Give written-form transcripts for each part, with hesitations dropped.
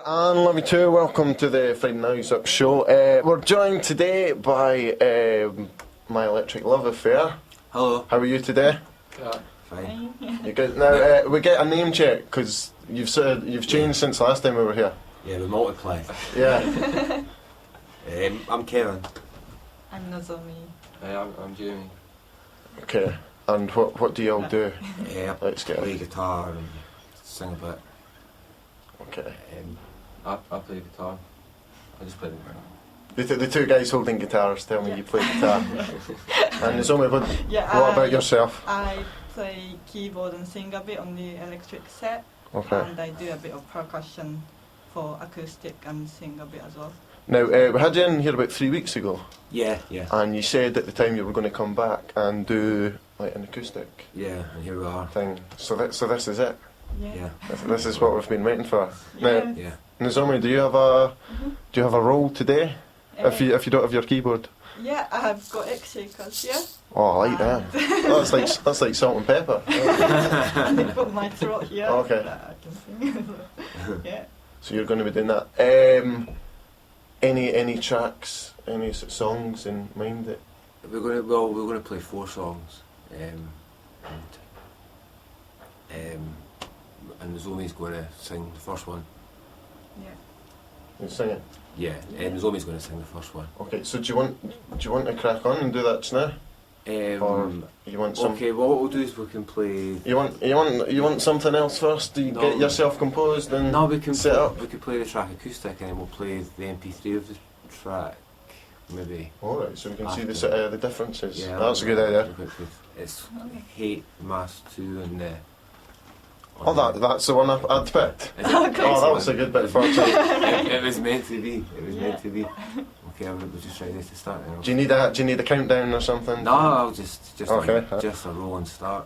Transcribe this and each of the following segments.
And love you too, welcome to the Friday Nights Up show. We're joined today by My Electric Love Affair. Hello. How are you today? Fine. You good? Now, we get a name check, because you've changed since last time we were here. Yeah, we multiply. Yeah. I'm Kevin. I'm Nozomi. Hey, I'm Jamie. Okay, and what do you all do? Yeah, I Let's get play it. guitar and sing a bit. Okay. I play guitar. I just play the piano. The two guys holding guitars tell me you play guitar. And there's only what about yourself? I play keyboard and sing a bit on the electric set. Okay. And I do a bit of percussion for acoustic and sing a bit as well. Now, we had you in here about 3 weeks ago, Yeah. and you said at the time you were going to come back and do like an acoustic Yeah, and here we are. thing. So this is it. Yeah. This is what we've been waiting for. Yeah. Now, Yeah. Nozomi, do you have a role today? If you don't have your keyboard? Yeah, I have got egg shakers, yeah. Oh, I like that. That's like salt and pepper. And they put my throat here. Okay. That I can sing. Yeah. So you're going to be doing that. Any tracks, any songs in mind that? We're gonna play 4 songs. And Nozomi's gonna sing the first one. Yeah. You sing it. Yeah, Nozomi's gonna sing the first one. Okay. So do you want to crack on and do that just now, or you want some? Okay, well what we'll do is we can play. You want something else first? Do you No. get yourself composed and No, we can set play, up? we could play the track acoustic and then we'll play the MP3 of the track, maybe. All right, so we can see After. the differences. Yeah, That's a good idea. It's Hate Mass 2 and Oh, that's the one I'd picked. Is it? Oh, that was a good bit for you. It was meant to be. It was meant to be. Okay, we'll just try this to start now. Do you need a countdown or something? No, I'll just Okay. just a rolling start.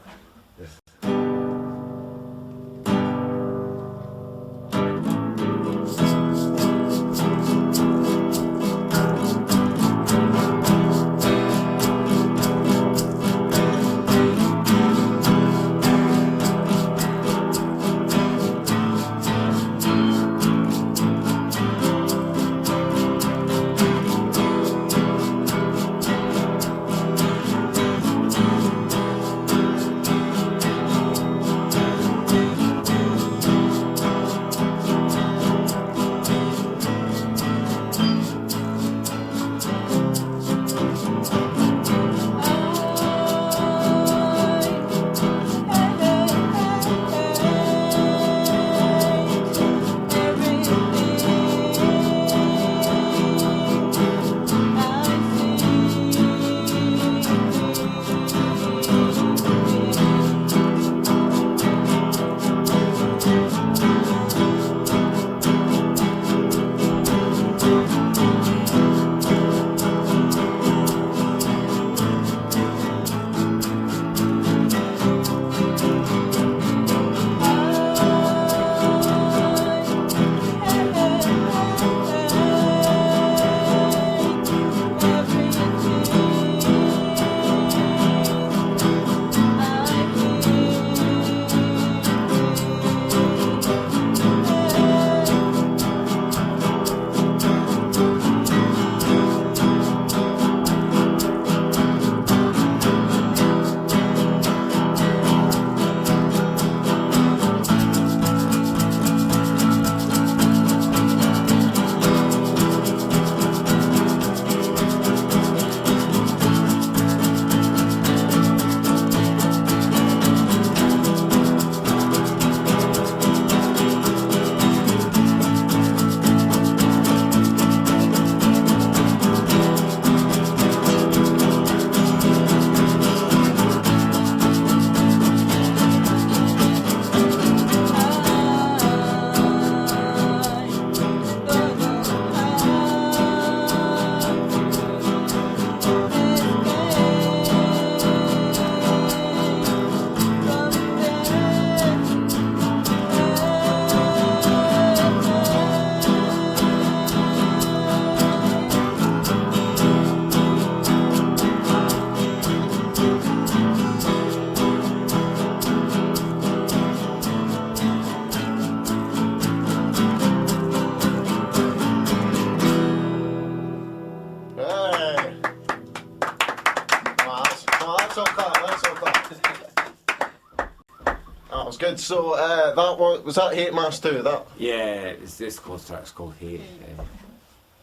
So that was that Hate Mass 2? That Yeah, this close track's called Hate.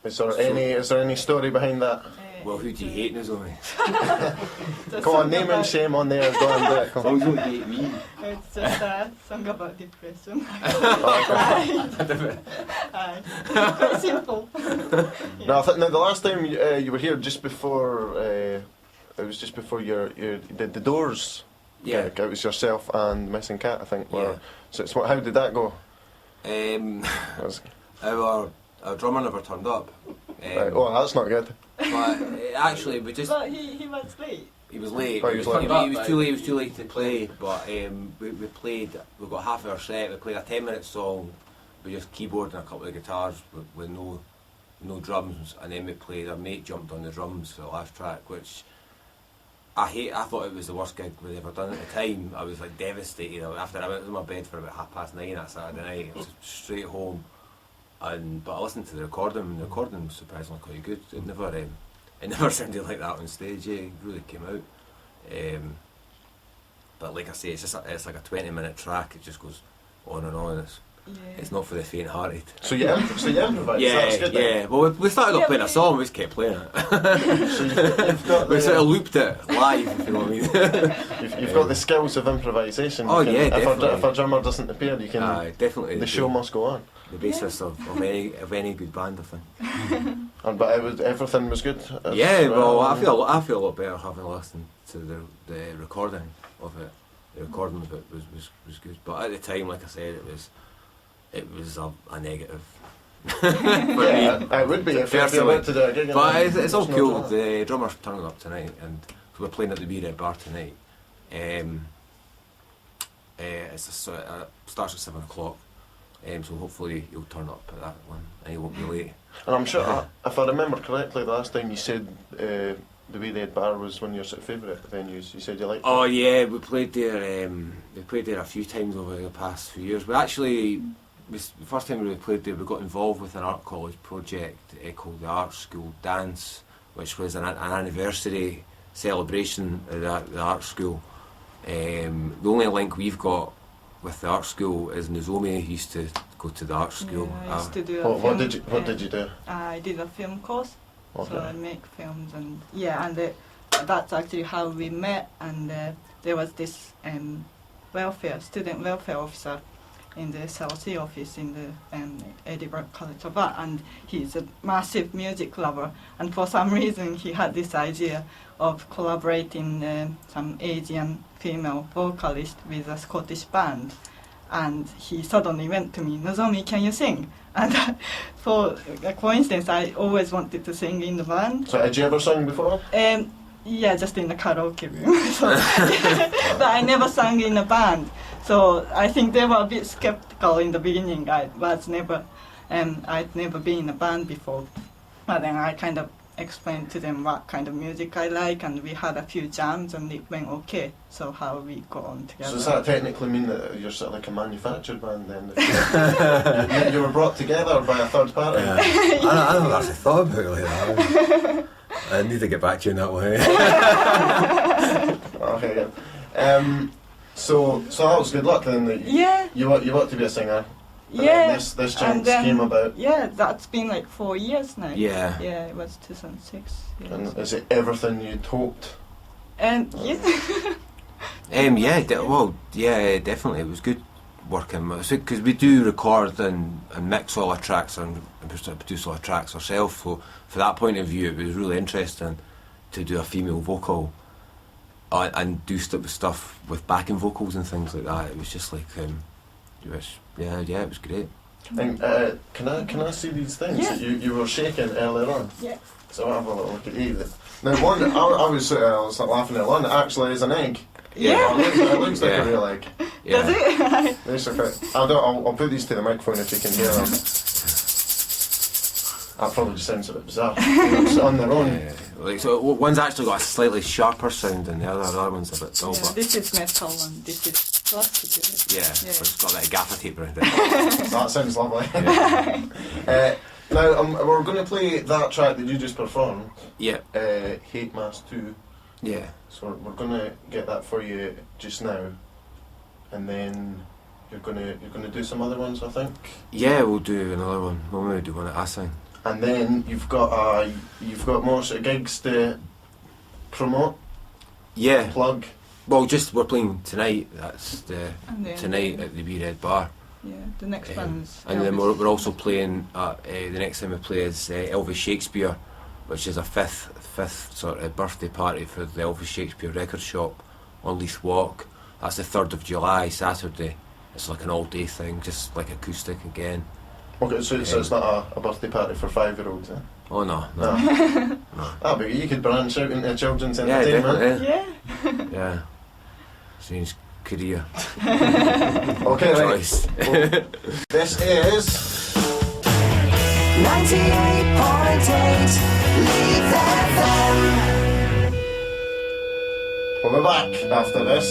is there any story behind that? Well, who do you hate, Nozomi? Come on, name and shame on there. Go on, do it. Come on. As long as you don't hate me. It's just a song about depression. Aye. Quite simple. No, now the last time you were here, just before it was just before you did the Doors. Yeah. It was yourself and Missing Cat, I think. Yeah. So how did that go? That was- Our drummer never turned up. right, oh, that's not good. But actually, we just. But he was late. He was late. Oh, he was late. He was too late. He was too late to play. But we played. We got half our set. We played a 10-minute song with just keyboard and a couple of guitars with no drums. And then we played. Our mate jumped on the drums for the last track, which I hate. I thought it was the worst gig we'd ever done at the time. I was like devastated. After I went to my bed for about 9:30 that Saturday night, I was straight home. But I listened to the recording, and the recording was surprisingly quite good. It never sounded like that on stage. Yeah, it really came out. But like I say, it's like a 20-minute track. It just goes on and on. It's not for the faint-hearted. So you improvised. Yeah, That's good. Then. yeah. Well, we started off playing a song. We just kept playing it. So you've got We sort the, of looped it live, if you know what I mean. you've got the skills of improvisation. Oh, You can- yeah, definitely. If a drummer doesn't appear, you can. Definitely. The show must go on. The basis of any good band, I think. But everything was good. Yeah, well, I feel a lot better having listened to the recording of it. The recording of it was good, but at the time, like I said, it was a negative. Yeah, it would be if you're about to do a gig. But it's all there's no cool. drama. The drummer's turning up tonight, and we're playing at the Wee Red Bar tonight. It starts at 7 o'clock. So hopefully you'll turn up at that one and you won't be late. And I'm sure, if I remember correctly, the last time you said the Wee Red Bar was one of your sort of favourite venues. You said you liked Oh it. yeah, we played there. We played there a few times over the past few years. The first time we played there, we got involved with an art college project called the Art School Dance, which was an anniversary celebration of the art school. The only link we've got with the art school is Nozomi used to go to the art school. Yeah, I used to do a What film. did you do? I did a film course, so I Okay. make films and that's actually how we met. And there was this student welfare officer in the SLC office in the Edinburgh College of Art, and he's a massive music lover. And for some reason, he had this idea of collaborating some Asian female vocalist with a Scottish band. And he suddenly went to me, Nozomi, can you sing? And for a coincidence, I always wanted to sing in the band. So had you ever sung before? Yeah, just in the karaoke room. So, but I never sang in a band. So I think they were a bit skeptical in the beginning. I'd never been in a band before. But then I kind of explained to them what kind of music I like, and we had a few jams, and it went okay. So how we got on together. So does that technically mean that you're sort of like a manufactured band then? You were brought together by a third party? Yeah. I never actually thought about it like that. I need to get back to you in that way. Okay, yeah. So that was good luck then. That Yeah. You want to be a singer. And Yeah. then this chance And then- came about. Yeah, that's been like 4 years now. Yeah. Yeah, it was 2006. Yeah. And is it everything you'd hoped? And yeah. Yeah, definitely. It was good working because we do record and mix all our tracks and produce all our tracks ourselves. So for that point of view, it was really interesting to do a female vocal and do stuff with backing vocals and things like that. It was just like, it was great. And can I see these things Yeah. that you were shaking earlier on? Yeah. So I'll have a little look at you. Now one, I was laughing at one that actually is an egg. Yeah. It looks like Yeah. a real egg. Yeah. Does it? These are quite- I'll put these to the microphone if you can hear them. That probably just sounds a bit bizarre. It's on their own. Yeah. So one's actually got a slightly sharper sound than the other one's a bit dull. Yeah, But this is metal and this is plastic. Is it? yeah, Yeah. but it's got that gaffer tape around it. That sounds lovely. Yeah. Now we're going to play that track that you just performed, Yeah. Hate Mass 2. Yeah. So we're going to get that for you just now, and then you're gonna do some other ones, I think. Yeah, we'll do another one. We'll maybe do one at Assing. And then you've got more sort of gigs to promote, Yeah. plug. Well, just we're playing tonight. That's And then, tonight at the Wee Red Bar. Yeah, the next one's. And then Elvis. we're also playing at the next time we play is Elvis Shakespeare, which is a fifth sort of birthday party for the Elvis Shakespeare record shop on Leith Walk. That's the 3rd of July, Saturday. It's like an all-day thing, just like acoustic again. Okay, so it's not a birthday party for 5-year-olds. Eh? Oh no. No. No. But you could branch out into children's Yeah, entertainment. definitely. Yeah. Yeah. Change career. Okay, right. Choice. Well, this is 98.8 Leith FM. we'll be back after this.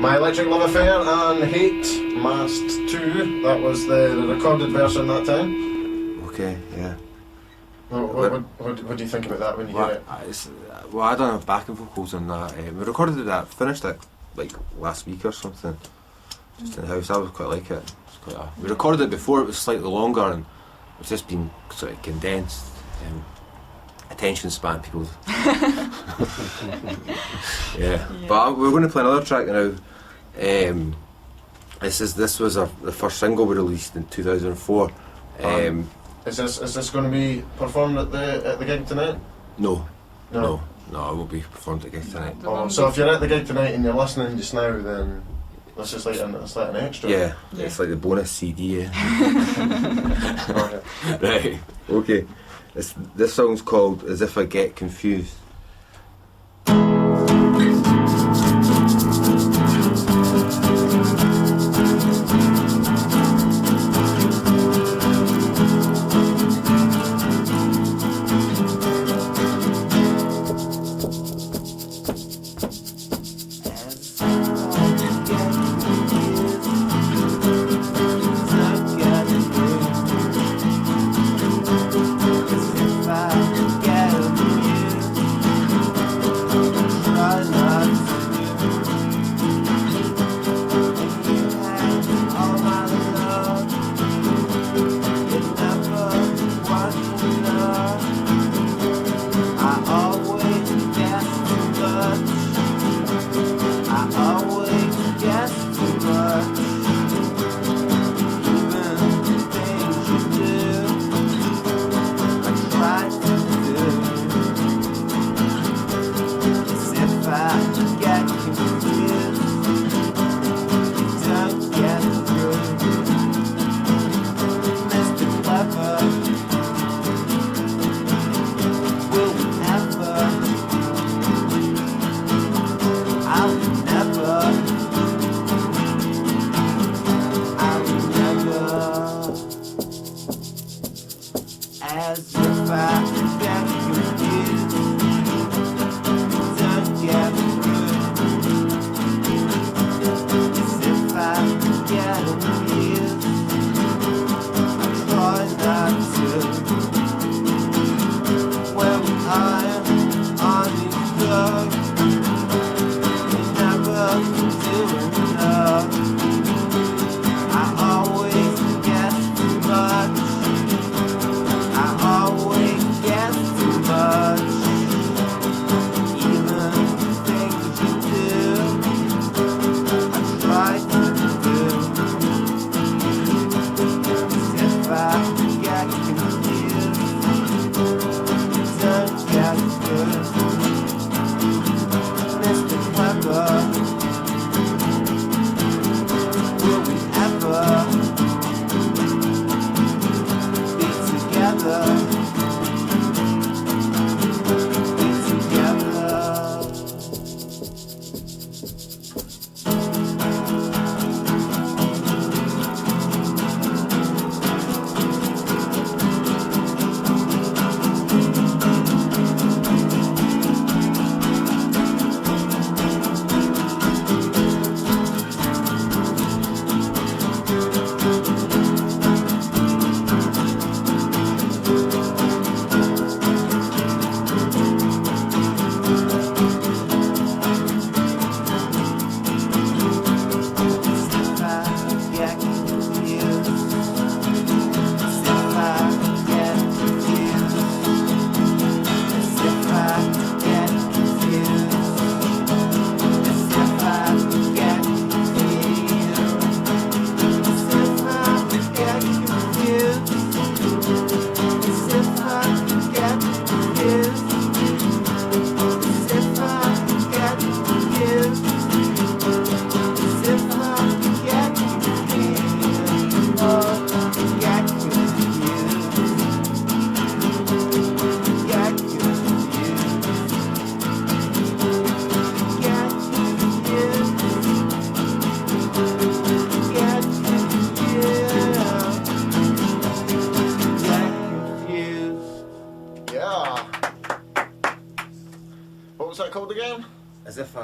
My Electric Love Affair and Hate Masked 2. That was the recorded version that time. Okay, yeah. What do you think about that when you hear it? Well, I don't have backing vocals on that. We recorded that, finished it like last week or something. Just in the house. I was quite like it. We recorded it before, it was slightly longer and it's just been sort of condensed. Attention span, people. Yeah. But we're going to play another track now. This was the first single we released in 2004. Is this going to be performed at the gig tonight? No, it won't be performed at gig tonight. Oh, so if you're at the gig tonight and you're listening just now, then this is like an extra. Yeah, Yeah. it's like the bonus CD. Yeah. Oh, yeah. Right. Okay. This song's called As If I Get Confused. As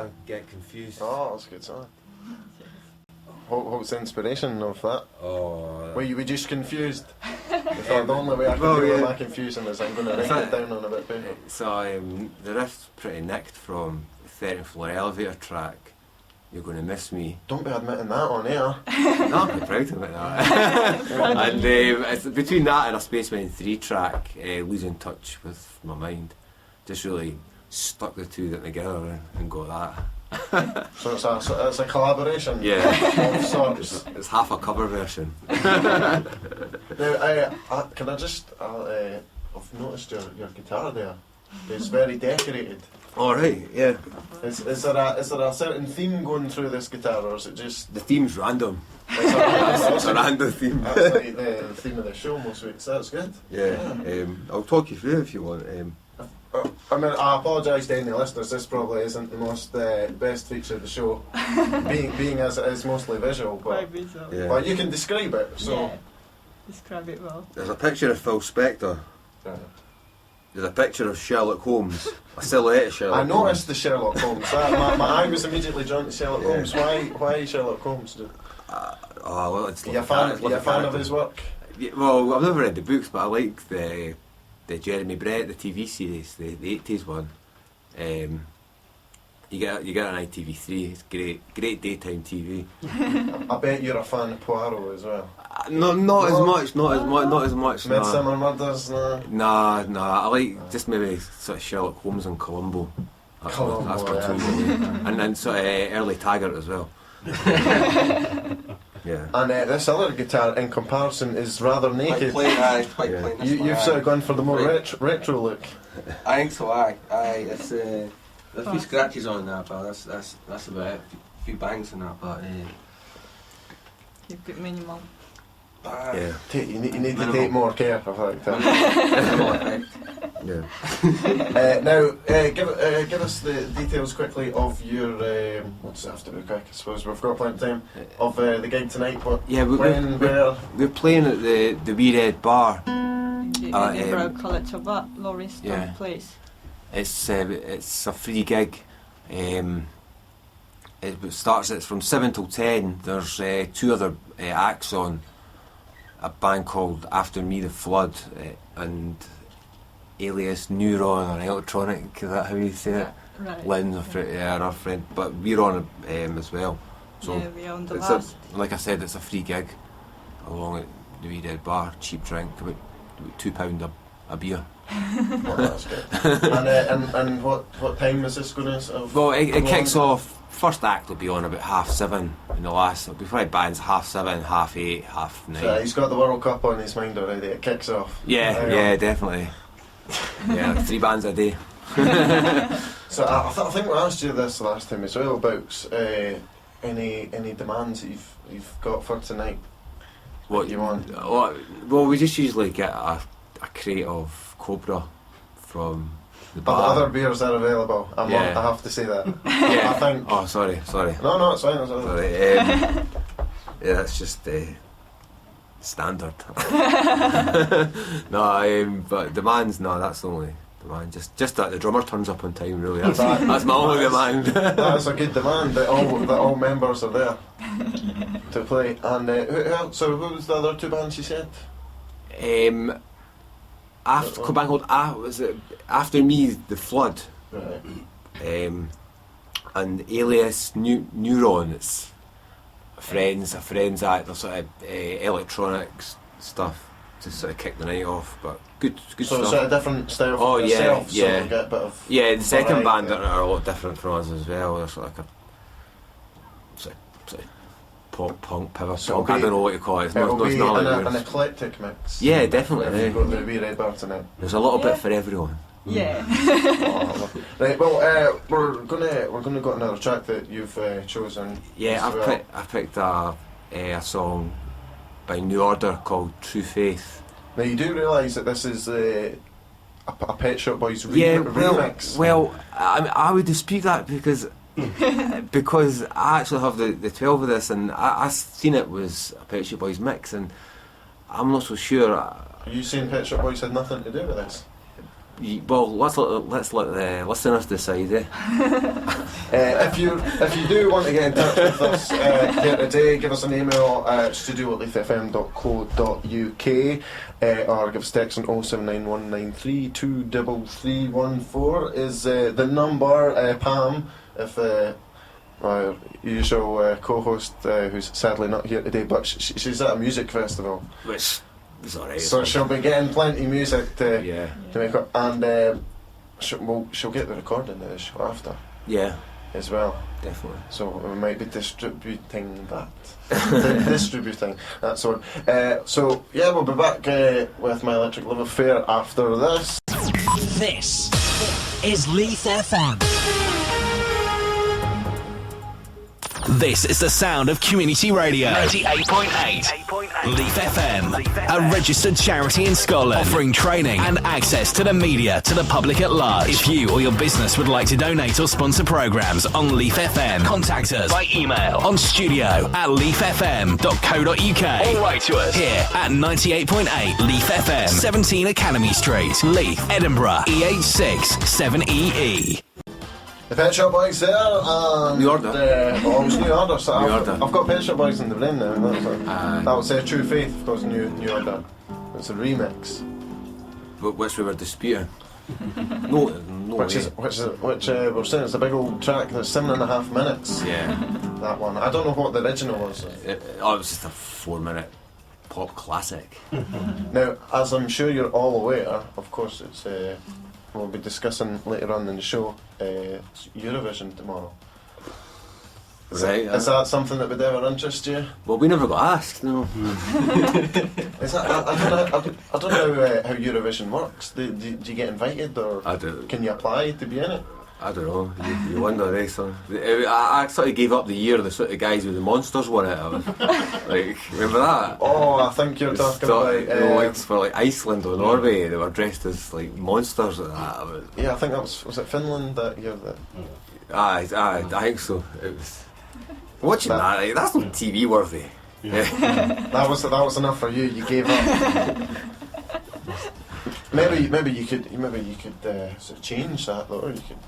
I get confused. Oh, that's a good song. What's the inspiration of that? Oh, Were you just confused? I thought the only way I can Well, deal with yeah. my confusion is I'm going to write it down on a bit of paper. so the riff's pretty nicked from 13th floor elevator track. You're going to miss me. Don't be admitting that on air. No, I'm quite proud to admit that. And it's between that and a Spaceman 3 track, Losing Touch with My Mind, just really stuck the two together and got that. So it's a collaboration Yeah. of sorts. It's half a cover version. Now, can I just... I've noticed your guitar there. It's very decorated. Alright, yeah. Is there a certain theme going through this guitar, or is it just... The theme's random. It's It's a random theme. That's like the theme of the show most weeks. That's good. Yeah, I'll talk you through it if you want. I mean, I apologise to any listeners. This probably isn't the most best feature of the show, being as it is mostly visual. Quite But, visual. Yeah. but you can describe it. So Yeah. Describe it well. There's a picture of Phil Spector. Right. There's a picture of Sherlock Holmes. A silhouette of Sherlock I noticed the Sherlock Holmes. My eye was immediately drawn to Sherlock Yeah. Holmes. Why Sherlock Holmes? Oh, well, it's Are you a fan of his work? Yeah, well, I've never read the books, but I like the Jeremy Brett, the TV series, the 80s one. You get an ITV3. It's great daytime TV. I bet you're a fan of Poirot as well. Not as much. Nah. Midsummer Murders, no. Nah. I like just maybe sort of Sherlock Holmes and Columbo. That's Columbo, my two. yeah. And then sort of early Taggart as well. Yeah. And this other guitar, in comparison, is rather Quite naked. plain, aye. Quite Yeah. plain. this one, You've aye. sort of gone for the more Right. retro look. I think so, aye. Aye, it's there's a few scratches on that, but that's about it. A few bangs on that, but You put minimal. aye. Yeah. You need to Minimal. take more care of that. Minimal effect. Yeah. Now, give us the details quickly of your. What's have to be quick? I suppose we've got plenty of time. Of the gig tonight. What? Yeah, When? Where? we're playing at the Wee Red Bar. The Uh, Edinburgh College of Art, Lauriston yeah. Place. It's a free gig. It starts. It's from 7 till 10. There's two other acts on. A band called After Me the Flood and Alias Neuron or Electronic. Is that how you say it? Right. Lynn, our friend, but we're on as well. So yeah, we're on the it's last. like I said, it's a free gig along at the Wee Red Bar. Cheap drink, about £2 a beer. Oh, that's good. And what time is this going to sort of? Well, it go kicks on? off. First act will be on about 7:30, and the last will be probably bands 7:30, 8:30, 9:30. So he's got the World Cup on his mind already. It kicks off. Yeah, There you yeah, go. definitely. Yeah, 3 bands a day. So I think we asked you this last time as well about any demands that you've got for tonight. What you want? Well, we just usually get a crate of Cobra from the But bar. other beers are available. Yeah. I have to say that. Yeah. I think. Oh, sorry. No, it's fine. It's fine. Sorry. Yeah, that's just standard. No, but demands, no, that's the only demand. Just that the drummer turns up on time, really. That's my only demand. That's a good demand that all members are there to play. And who else? So who was the other two bands you said? After band called was it After Me the Flood, Right. and Alias Neuron. It's a friends act. They're sort of electronics stuff to sort of kick the night off, but good So stuff. sort of different style Oh, from yeah, yourself. So yeah. you get a bit of. Yeah, the second variety. band are a lot different from us as well. They're sort of like a sort of pop punk, power So punk. it'll I be- don't know what you call it. It's It'll not be like an yours. eclectic mix. Yeah, definitely. If you've got the Wee Red Bar tonight. There's a little Yeah. bit for everyone. Yeah. Oh, right. Well, we're gonna go to another track that you've chosen. Yeah, as well. I picked a song by New Order called True Faith. Now you do realise that this is a Pet Shop Boys remix. Well, I would dispute that because I actually have the 12 of this, and I seen it was a Pet Shop Boys mix, and I'm not so sure. Are you saying Pet Shop Boys had nothing to do with this? Well, let's let the listeners decide. If you do want to get in touch with us here today, give us an email at studio@leithfm.co.uk or give us a text on 07919323314 is the number. Pam, if our usual co-host, who's sadly not here today, but she's at a music festival, Which is alright. so she'll be getting plenty of music to make up, and she'll get the recording of the show after Yeah, as well. definitely. So we might be distributing that. Distributing that sort. So yeah, we'll be back with My Electric Love Affair after this. This is Leith FM. This is the sound of community radio. 98.8 Leith FM, a registered charity in Scotland, offering training and access to the media to the public at large. If you or your business would like to donate or sponsor programmes on Leith FM, contact us by email on studio@leithfm.co.uk or write to us here at 98.8 Leith FM, 17 Academy Street, Leith, Edinburgh, EH6 7EE. The Pet Shop Boys there, and New Order. Oh, it was New Order. So New I've Order. got Pet Shop Boys in the brain now. That was True Faith, of course. New Order. It's a remix, Which we were disputing. No which way. we're saying it's a big old track. That's 7.5 minutes. Yeah. That one. I don't know what the original was. It was just a 4-minute pop classic. Now, as I'm sure you're all aware, of course, it's we'll be discussing later on in the show. It's Eurovision tomorrow. Right. Is that something that would ever interest you? Well, we never got asked, no. Is that, I don't know how Eurovision works. Do you get invited, or I don't. can you apply to be in it? I don't know. You wonder, eh? So I sort of gave up the year the sort of guys with the monsters won it. I was like, remember that? Oh, I think you're talking about. Like for like Iceland or Norway, they were dressed as like monsters like that. I was, Yeah, I think that was it Finland that year that. I think so. It was watching that. Like, that's not TV worthy. Yeah. That was enough for you. You gave up. maybe you could sort of change that though. Or you could.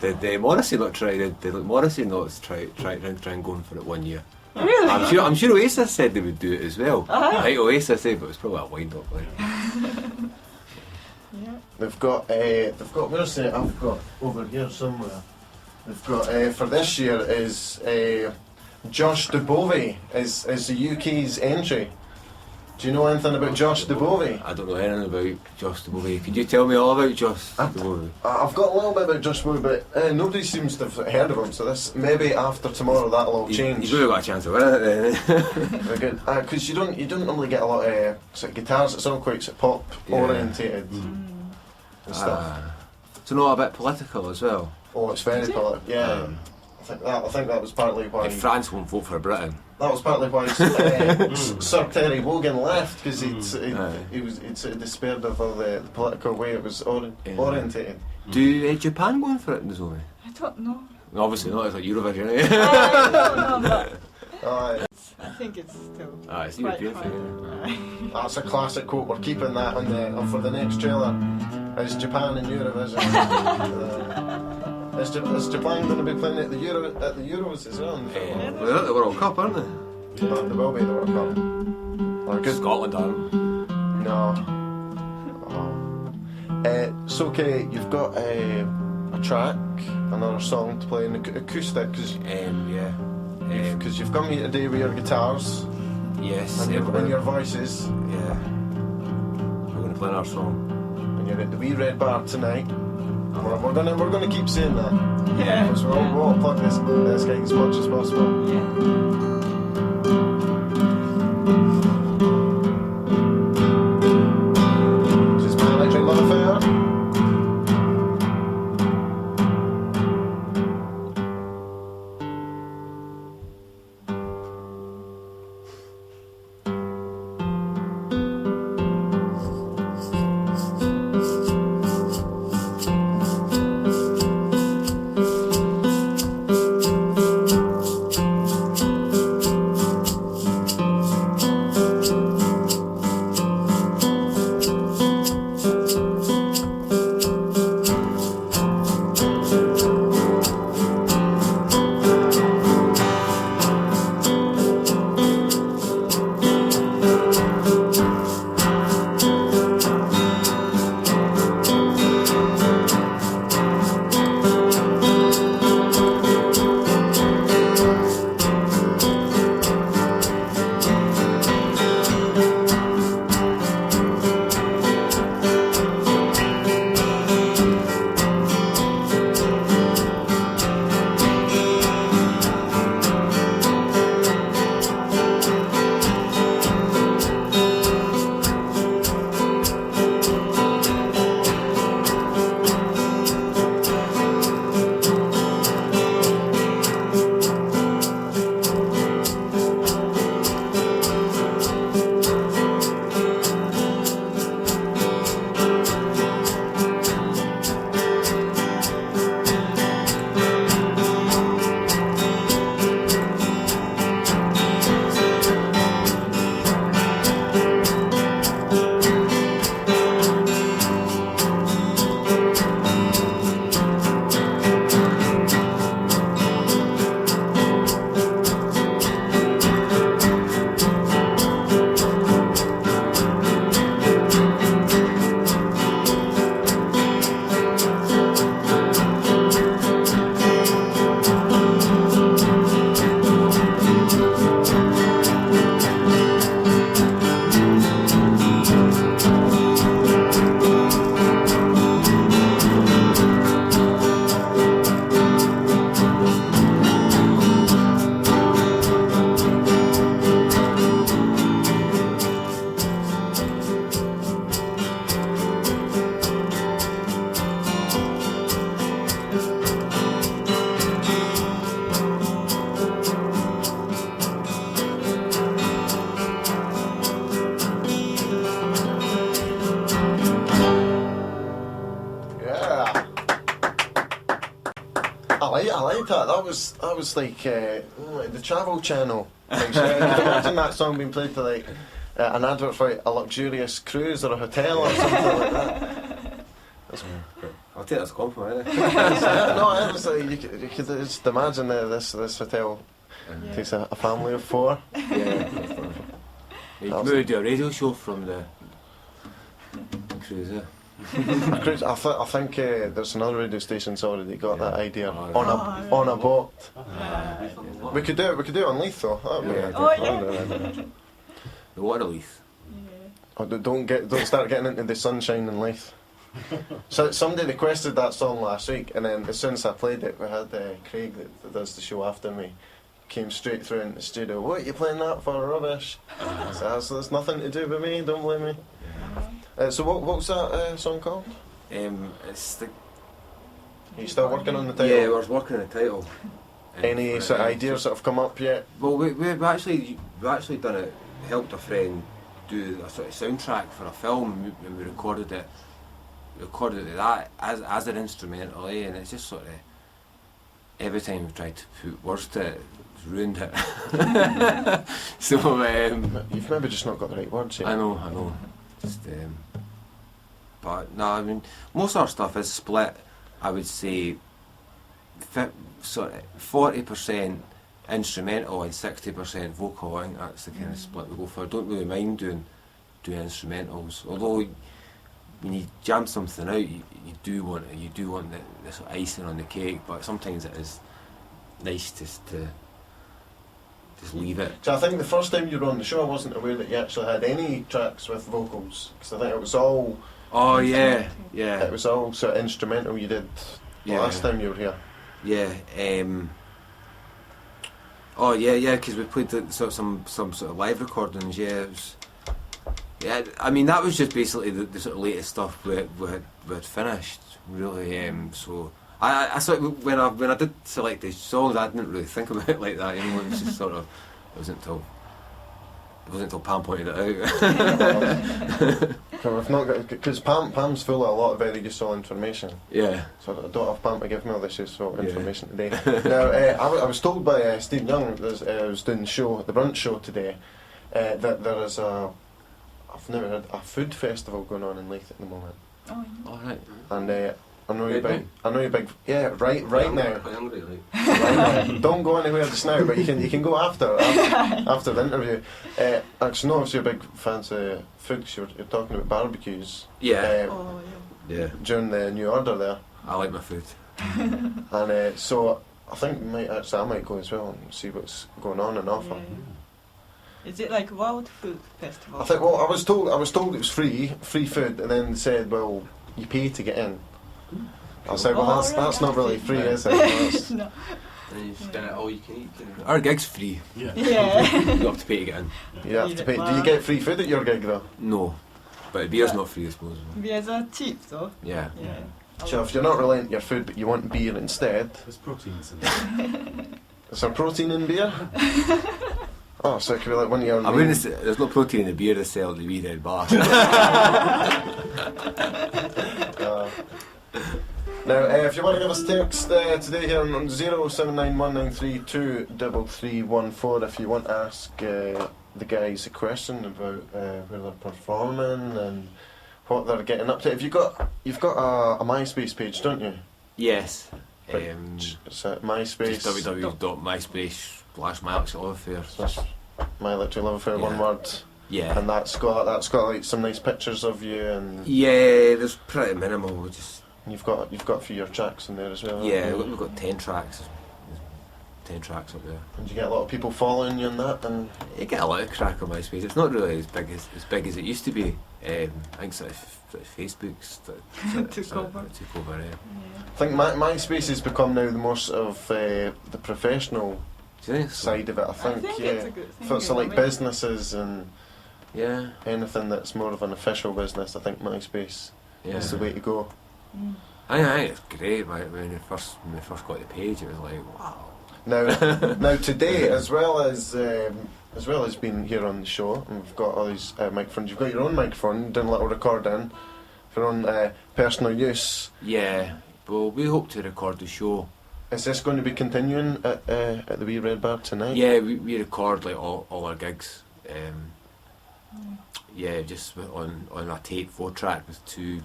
Did Morrissey not try? Did Morrissey not try and going for it 1 year? Really? I'm sure Oasis said they would do it as well. Right, Oasis said, but it's probably a wind up. Like. Yeah. They've got where's it? I've got over here somewhere. They've got for this year is Josh Dubovy is the UK's entry. Do you know anything about Josh Dubovy? I don't know anything about Josh Dubovy. Could you tell me all about Josh Dubovy? I've got a little bit about Josh Dubovy, but nobody seems to have heard of him. So this maybe after tomorrow that'll all change. You've really got a chance of winning it then. Very good. Because you don't normally get a lot of sort of guitars. It's all quite sort of pop orientated and stuff. So not a bit political as well. Oh, it's very political. Yeah. I think that was partly why. If France won't vote for Britain. That was partly why Sir Terry Wogan left, because he'd sort of despaired of all the political way it was orientated. Do Japan go in for it, Nozomi? I don't know. Obviously not. It's like Eurovision. Eh? No, but Aye. I think it's still It's quite European hard. thing. That's a classic quote. We're keeping that on for the next trailer. Is Japan in Eurovision? Is Japan going to be playing at the Euros as well? They're at the World Cup, aren't they? Yeah, they will be the World Cup. Oh, good. Scotland aren't. No. Oh. It's okay. You've got a track, another song to play in acoustic, because you've come here today with your guitars Yes. and your voices, Yeah. We're going to play our song. and you're at the Wee Red Bar tonight. We're gonna keep saying that. Yeah. Because we'll plug this guy as much as possible. Yeah. This is My Electric Love Affair. that. That was like the Travel Channel. Like, so, imagine that song being played to like an advert for a luxurious cruise or a hotel or something like that. I'll take that as a compliment. No, it was like you could just imagine this hotel takes a family of 4. Yeah. You can maybe do a radio show from the cruise. Cruise. I think there's another radio station's already got that idea Oh, on a boat. Yeah. We could do it on Leith though. That'd be Yeah. Oh, yeah. The water leaf. Oh, don't start getting into the sunshine in Leith. So somebody requested that song last week, and then as soon as I played it, we had Craig that does the show after me came straight through into the studio. What are you playing that for? Rubbish. So there's nothing to do with me. Don't blame me. So what was that song called? It's the. Are you still working on the title? Yeah, we're working on the title. Any sort of ideas that have come up yet? Well, we've actually done it. Helped a friend do a sort of soundtrack for a film, and we recorded it. That as an instrumental, and it's just sort of every time we've tried to put words to it, it's ruined it. So You've maybe just not got the right words yet. I know. Just, but no, I mean most of our stuff is split. I would say sort of 40% instrumental and 60% vocal. I think that's the kind of split we go for. I don't really mind doing instrumentals, although when you jam something out, you do want the sort of icing on the cake. But sometimes it is nice just to just leave it. So I think the first time you were on the show, I wasn't aware that you actually had any tracks with vocals, because I think it was all. Oh yeah. It was all sort of instrumental you did the last time you were here. Yeah. Oh yeah, because we played some sort of live recordings. Yeah, it was. Yeah, I mean that was just basically the sort of latest stuff we had finished. Really, so I sort of when I did select these songs, I didn't really think about it like that. You know, it was just sort of it wasn't until Pam pointed it out. So we've not got, because Pam's full of a lot of very useful information. Yeah. So I don't have Pam to give me all this useful information today. Now, I was told by Steve Young, I was doing the brunch show today, that there is I've never heard a food festival going on in Leith at the moment. Oh, All right. And I know you're big. Yeah, right now. Quite hungry, like. Right now. Don't go anywhere just now, but you can go after the interview. Actually, no, if you're big fans of food, 'cause you're talking about barbecues. Yeah. yeah. During the New Order there, I like my food. and so I think I might go as well and see what's going on and offer. Is it like World Food Festival? I think. Well, I was told it was free food, and then said, well, you pay to get in. I said, well, that's not really free, is it? That's- No. And you spin it all you can eat. Our gig's free. Yeah. You have to pay to get in. You have to pay. Do you get free food at your gig though? No, but the beer's not free, I suppose. Beers are cheap though. Yeah. Yeah. So if you're not really into your food, but you want beer instead, There's proteins in it. is there protein in beer? Oh, so it could be like one of your. I wouldn't say there's no protein in the beer they sell at the Wee Red Bar. Now, if you want to give us a text today here on 0791932314, if you want to ask the guys a question about where they're performing and what they're getting up to. You've got a MySpace page, don't you? Yes. It's at MySpace. Just www.myspace/My Electric Love Affair. That's My Electric Love Affair, one word. Yeah. And that's got like some nice pictures of you, and Yeah, there's pretty minimal. Just you've got a few of your tracks in there as well. yeah, we've got 10 tracks. There's 10 tracks up there. And you get a lot of people following you on that, and You get a lot of crack on MySpace. It's not really as big as it used to be. I think sort of Facebook's Took over. Took over. I think MySpace has become now the more sort of the professional Do you think so? side of it. I think it's yeah, a good thing. for so in a like way. businesses and Yeah. anything that's more of an official business, I think MySpace Yeah. is the way to go. Mm. I think it's great. When we first got the page, it was like wow. Now today, as well as being here on the show, and we've got all these microphones. You've got your own microphone, doing a little recording for your own personal use. Yeah. Well, we hope to record the show Is this going to be continuing at the Wee Red Bar tonight? Yeah, we record like all our gigs. Yeah, just on a tape 4-track with 2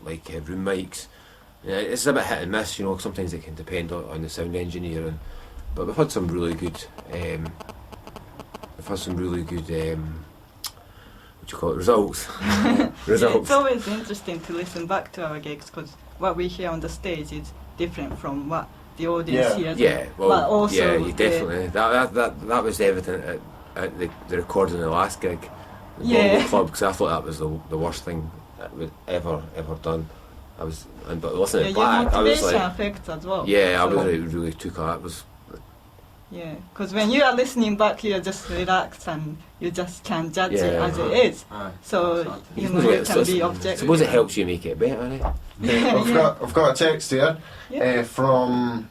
like room mics. Yeah, it's a bit hit and miss, you know. Sometimes it can depend on the sound engineer, but we've had some really good. What do you call it? Results. Results. It's always interesting to listen back to our gigs because what we hear on the stage is different from what the audience hears. Yeah, well, but also yeah, you definitely. That was evident at the recording of the last gig, the Bongo Club, because I thought that was the worst thing that we'd ever done. But listening back, I was like, affects as well. Yeah, so, I really took that. It was. Yeah, because when you are listening back, you're just relaxed and you just can't judge it as it is. So you know it can be objective. I suppose it helps you make it better, eh? I've got a text here from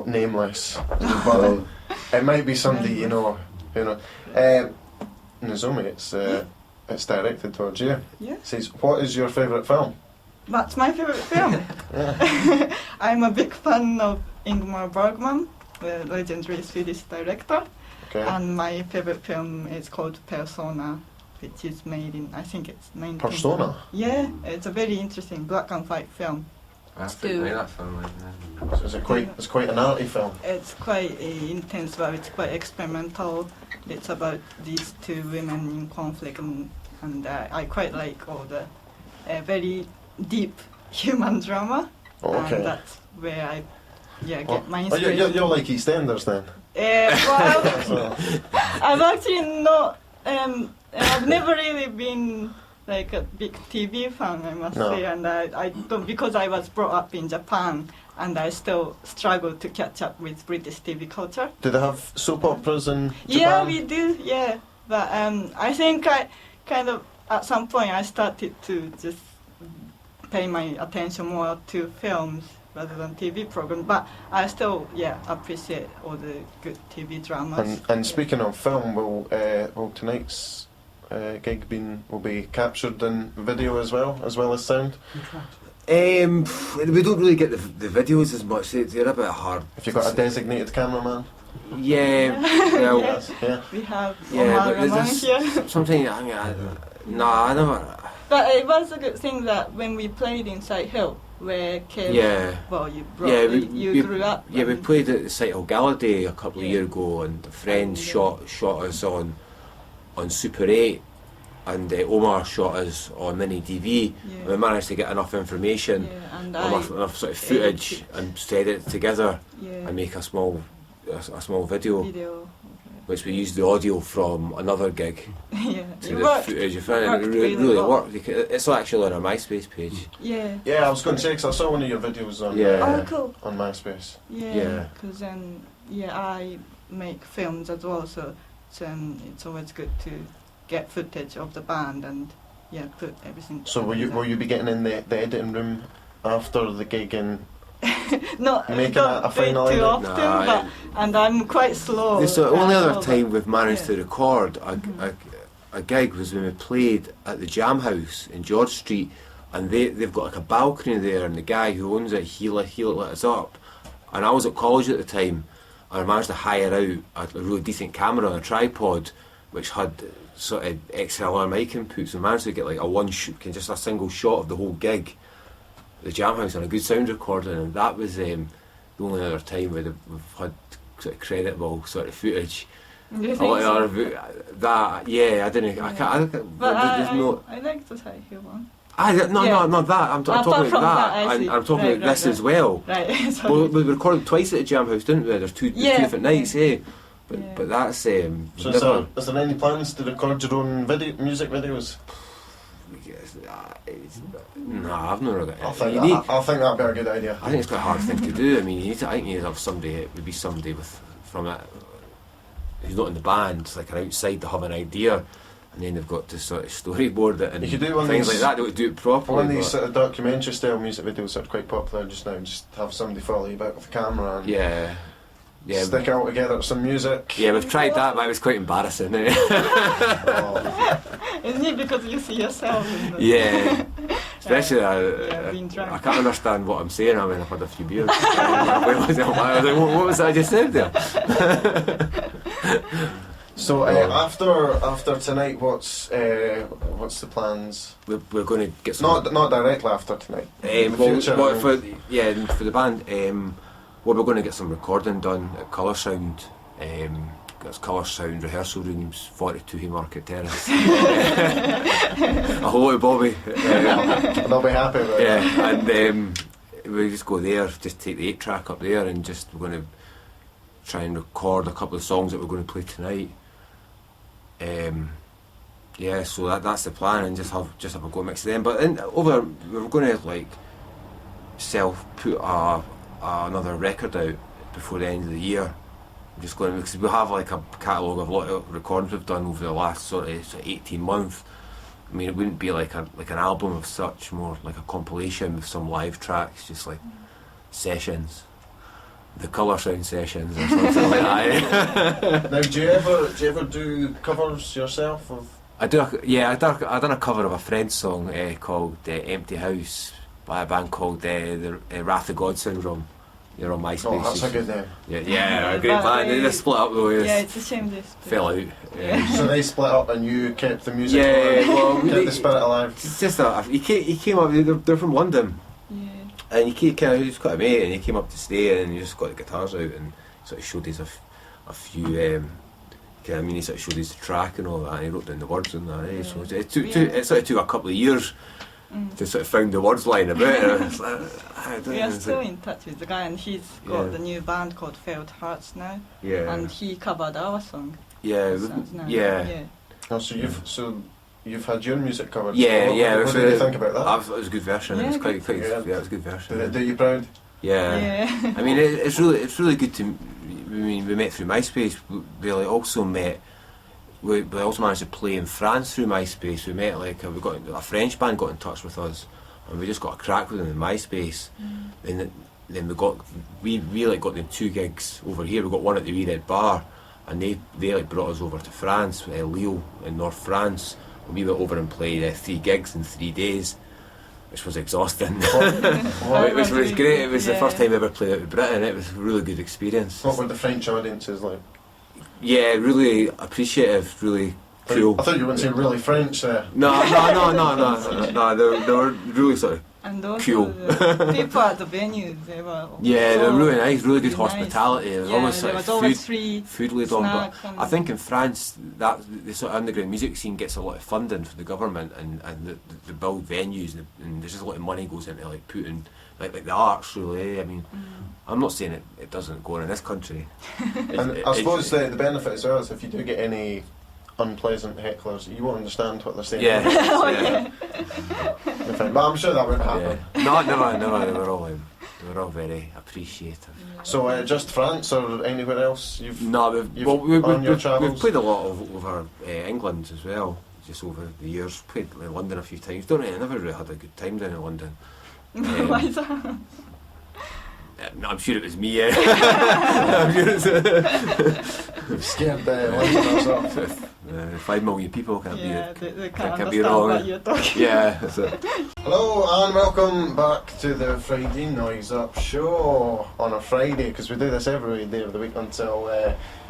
nameless, but it might be somebody you know. Nozomi, it's directed towards you. Yeah. It says, what is your favourite film? That's my favourite film. I'm a big fan of Ingmar Bergman, the legendary Swedish director. Okay. And my favourite film is called Persona, which is made in, I think it's 19... Persona? Yeah, it's a very interesting black and white film. I think that film. So is it it's quite an arty film? It's quite intense, but it's quite experimental. It's about these 2 women in conflict, and I quite like all the very deep human drama. Oh, okay. And that's where I get my inspiration. You're like EastEnders then? Well, I've actually not. I've never really been like a big TV fan, I must say, and I don't, because I was brought up in Japan, and I still struggle to catch up with British TV culture. Do they have soap operas in Japan? Yeah, we do. Yeah, but I think I kind of at some point I started to just pay my attention more to films rather than TV programs, but I still appreciate all the good TV dramas. And speaking of film, will tonight's gig will be captured in video as well as sound? We don't really get the videos as much. They're a bit hard. Have you got a designated cameraman? Yeah. Well, yeah. We have Omar Rahman here. Something I never. But it was a good thing that when we played in Sight Hill, where Kev, you grew up. Yeah, we played at the Sight Hill Gala Day a couple of years ago, and a friend shot us on Super 8, and Omar shot us on Mini DV. And we managed to get enough information, enough sort of footage, and thread it together and make a small video. Which we used the audio from another gig to the footage. It really worked. It's actually on our MySpace page. Yeah. Yeah, I was going to say, because I saw one of your videos on cool. on MySpace. Yeah, because I make films as well, so it's always good to get footage of the band and put everything. So will you be getting in the editing room after the gig and not making a final too edit? often, and I'm quite slow. The only other time we've managed to record a gig was when we played at the Jam House in George Street, and they've got like a balcony there, and the guy who owns it, he lit us up, and I was at college at the time, and I managed to hire out a really decent camera on a tripod, which had sort of XLR mic inputs, and managed to get like just a single shot of the whole gig. The Jam House on a good sound recording, and that was the only other time we've had sort of creditable sort of footage. You think so? I didn't. I can't. I like the Sight Hill one. Not that. I'm talking about that, and I'm talking about this as well. Right. Well, we recorded twice at the Jam House, didn't we? There's two different nights, But that's So is there any plans to record your own music videos? No, I've never got it. I think that'd be a good idea. I think it's quite a hard thing to do. I mean, I think you need to have somebody. It would be somebody from it who's not in the band, like outside, to have an idea, and then they've got to sort of storyboard it and you could do things like that. They would do it properly. One of these sort of documentary style music videos are quite popular just now. Just have somebody follow you about with a camera and stick out together to some music. Yeah, we've tried that, but it was quite embarrassing. Isn't it because you see yourself? Especially, being drunk. I can't understand what I'm saying. I mean, I've had a few beers. I was like, what was that I just said there? So after tonight, what's the plans? We're going to get some. Not directly after tonight. For the band, we're going to get some recording done at Colour Sound. It's Colour Sound rehearsal rooms, 42 Haymarket Terrace. A hello to Bobby. They'll be happy with it. Yeah, and we just go there, just take the 8-track up there, and we're going to try and record a couple of songs that we're going to play tonight. So that's the plan, and just have a go mix of them. But we're going to put another record out before the end of the year. I'm just going because we have a catalogue of a lot of recordings we've done over the last sort of 18 months. I mean, it wouldn't be like an album of such, more like a compilation with some live tracks, just like sessions. The Colour Sound sessions or something like that. Now, do you ever do covers yourself of? I done a cover of a Friends song called "Empty House" by a band called the Wrath of God Syndrome. You're on MySpace. Oh, that's a good name. Yeah, a great band. They split up though. Yeah, it's a shame they fell out. Yeah. So they split up and you kept the music alive. Well, kept the spirit alive. It's just he came up. They're from London. Yeah. And he was quite a mate, and he came up to stay, and he just got the guitars out and sort of showed us a few. He sort of showed us the track and all that, and he wrote down the words and that. So it sort of took a couple of years to sort of find the words lying about. And we are still in touch with the guy, and he's got the new band called Failed Hearts now. Yeah. And he covered our song. Yeah. Oh, so you've had your music covered. Yeah. What did you think about that? It was a good version. It was quite it was a good version. Did it do you proud? Yeah. I mean, it's really good to. I mean, we met through MySpace. We also met. We also managed to play in France through MySpace. We met we got a French band got in touch with us, and we just got a crack with them in MySpace. And then we got them 2 gigs over here. We got one at the Wee Red Bar, and they brought us over to France, Lille in North France. And we went over and played 3 gigs in 3 days, which was exhausting. Which was great. It was the first time I ever played out with Britain. It was a really good experience. What were the French audiences like? Yeah, really appreciative, really cool. I thought you were going to say really French there. No, they were really sort of and also cool. The people at the venue, they were they were really nice, really good hospitality. Nice. There was always sort of free food laid on. But I think in France, that the sort of underground music scene gets a lot of funding from the government, and the build venues, and there's just a lot of money goes into putting like the arts really. I mean, I'm not saying it doesn't go on in this country. And I suppose the benefit as well is if you do get any unpleasant hecklers, you won't understand what they're saying. Yeah. But I'm sure that wouldn't happen. No, never. They were all very appreciative. So just France or anywhere else? We've played a lot over England as well. Just over the years, played in London a few times. I never really had a good time down in London. Why is that? I'm sure it was me. I'm sure it's scared Londoners off. 5 million people can't they can't be wrong. What you're talking. Yeah, that's it. Hello and welcome back to the Friday Noise Up Show on a Friday, because we do this every day of the week until,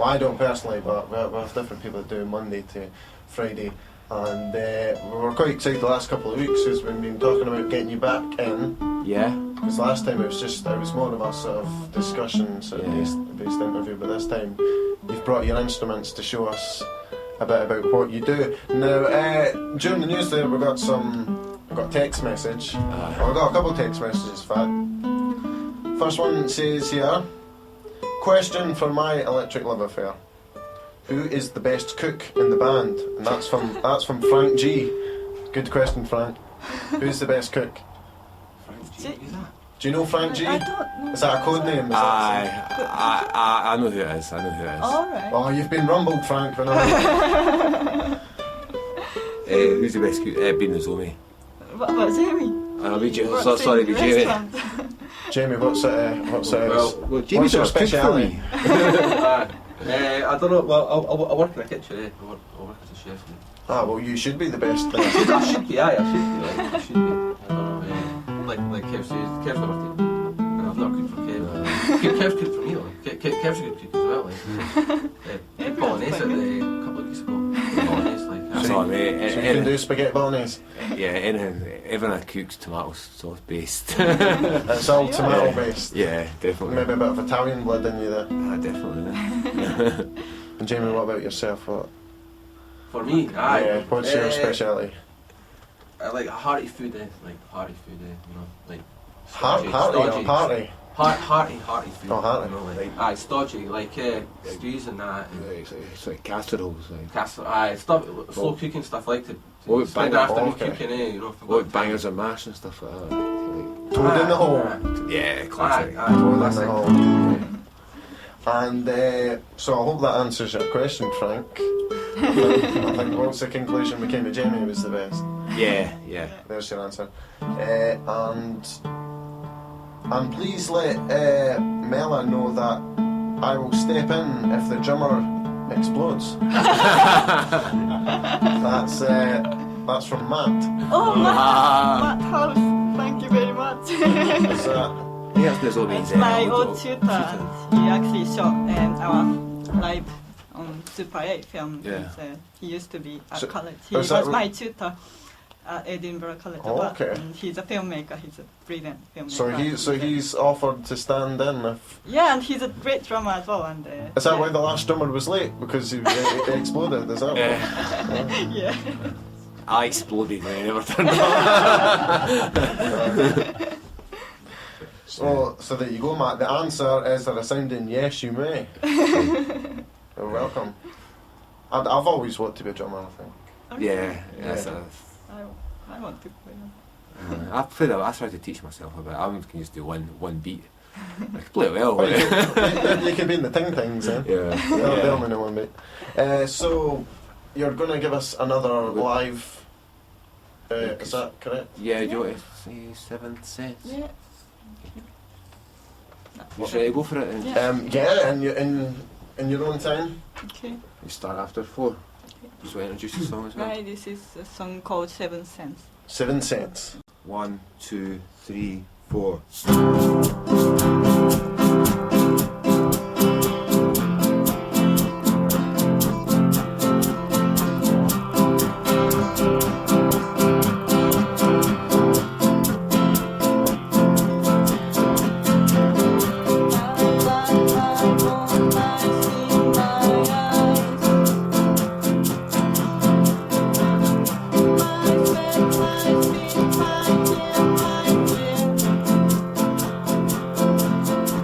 I don't personally, but we have different people that do Monday to Friday. And we were quite excited the last couple of weeks because we've been talking about getting you back in. Yeah. Because last time it was more of a sort of discussion, sort of based interview, but this time you've brought your instruments to show us a bit about what you do. Now, during the news there we got a text message. We got a couple of text messages, in fact. First one says here, question for my Electric Love Affair. Who is the best cook in the band? And that's from Frank G. Good question, Frank. Who's the best cook? Do you know Frank G? I don't know. Is that a code name? I know who it is. Alright. Oh, you've been rumbled, Frank. But who's the best cook? Ben Nozomi. What about Jamie? Sorry, Jamie. Jamie, what's Jamie's your a cook for me. I don't know. Well, I work in a kitchen. I work as a chef. Ah, well, you should be the best then. I should be. I should be. I don't know. Like Kev says, Kev's never cooked. And I've not cooked for Kev. Kev's cooked for me though. Kev's a good cook as well. Like bolognese a couple of weeks ago. Bolognese, like. That's all, mate. So you can do spaghetti bolognese. Yeah, everything I cook's tomato sauce based. It's all tomato based. Yeah, definitely. Maybe a bit of Italian blood in you there. Definitely. And Jamie, what about yourself? What? For me, aye. Yeah, what's your speciality? I like hearty food, like hearty food, you know, like Hearty stodgy. or party? Hearty food. Oh, hearty. You know, like aye, stodgy, like stews and that. And It's like casseroles. Like. casserole, aye, stuff, slow cooking stuff like to What about spend bangers? afternoon Okay. cooking, you know. What bangers and mash and stuff like that. Toad in the hole. Like, yeah, Aye, classic. aye, Toad in the classic. hole. And so I hope that answers your question, Frank. I think what's the conclusion we came to? Jamie was the best. Yeah. There's your answer. And please let Mela know that I will step in if the drummer explodes. That's from Matt. Oh, Matt House, thank you very much. Is that, Yes, there's all these. It's my old tutor, and he actually shot our live on Super 8 film. Yeah. And, he used to be at So- college. He is was that- my tutor at Edinburgh College. Oh, but, okay. he's a filmmaker. He's a brilliant filmmaker. so he's offered to stand in if. Yeah, and he's a great drummer as well. And Is that why the last drummer was late? Because he exploded? Is that why? Yeah. I exploded when I never turned on. So there you go, Matt. The answer is a resounding yes, you may. You're welcome. And I've always wanted to be a drummer, I think. Yeah. I want to play. I tried to teach myself a bit. I can just do one beat. I can play it well. Well, but- you could be in the ting-tings then. yeah. They'll only know one bit. So you're going to give us another live. Is that correct? Yeah, do you want to say 7 cents? Yeah. You ready to go for it? And Yeah. In your own time. Okay. you start after 4. Just want to introduce the song as well. Right, this is a song called 7 Cents. 7 cents. 1, 2, 3, 4.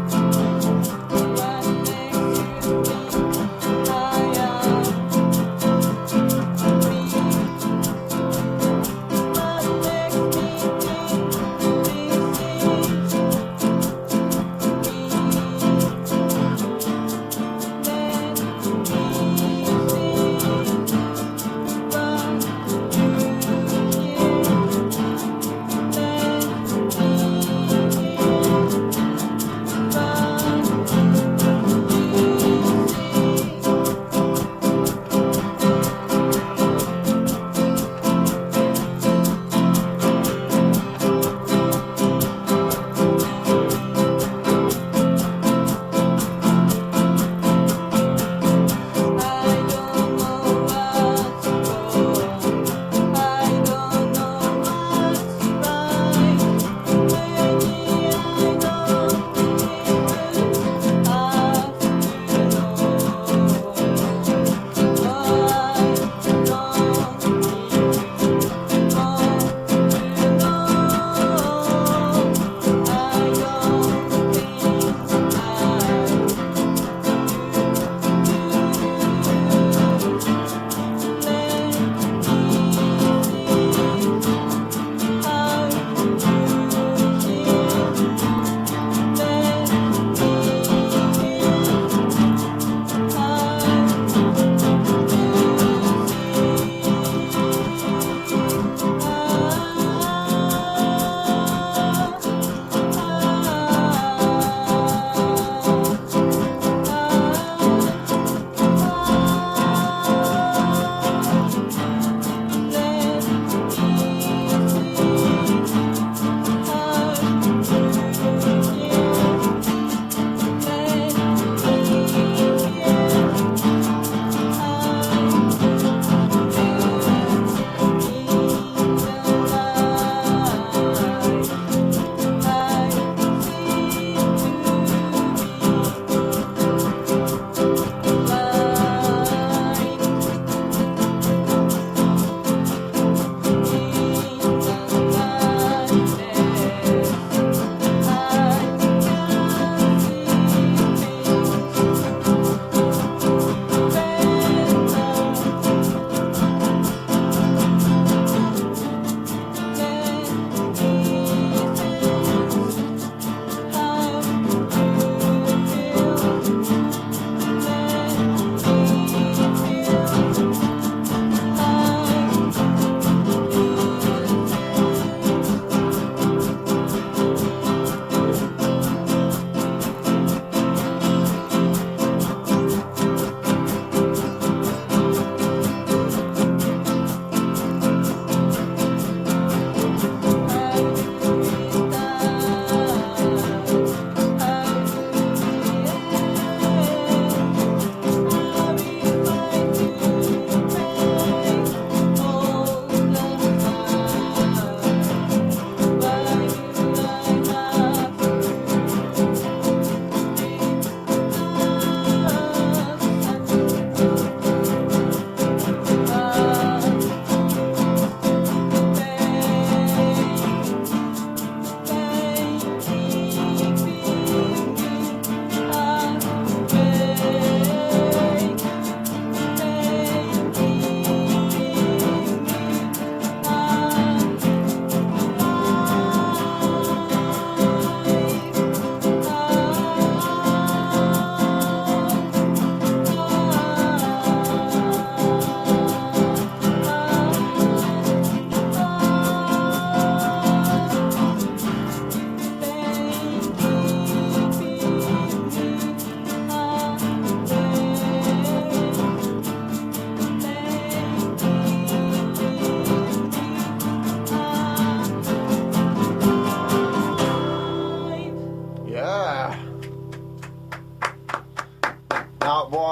My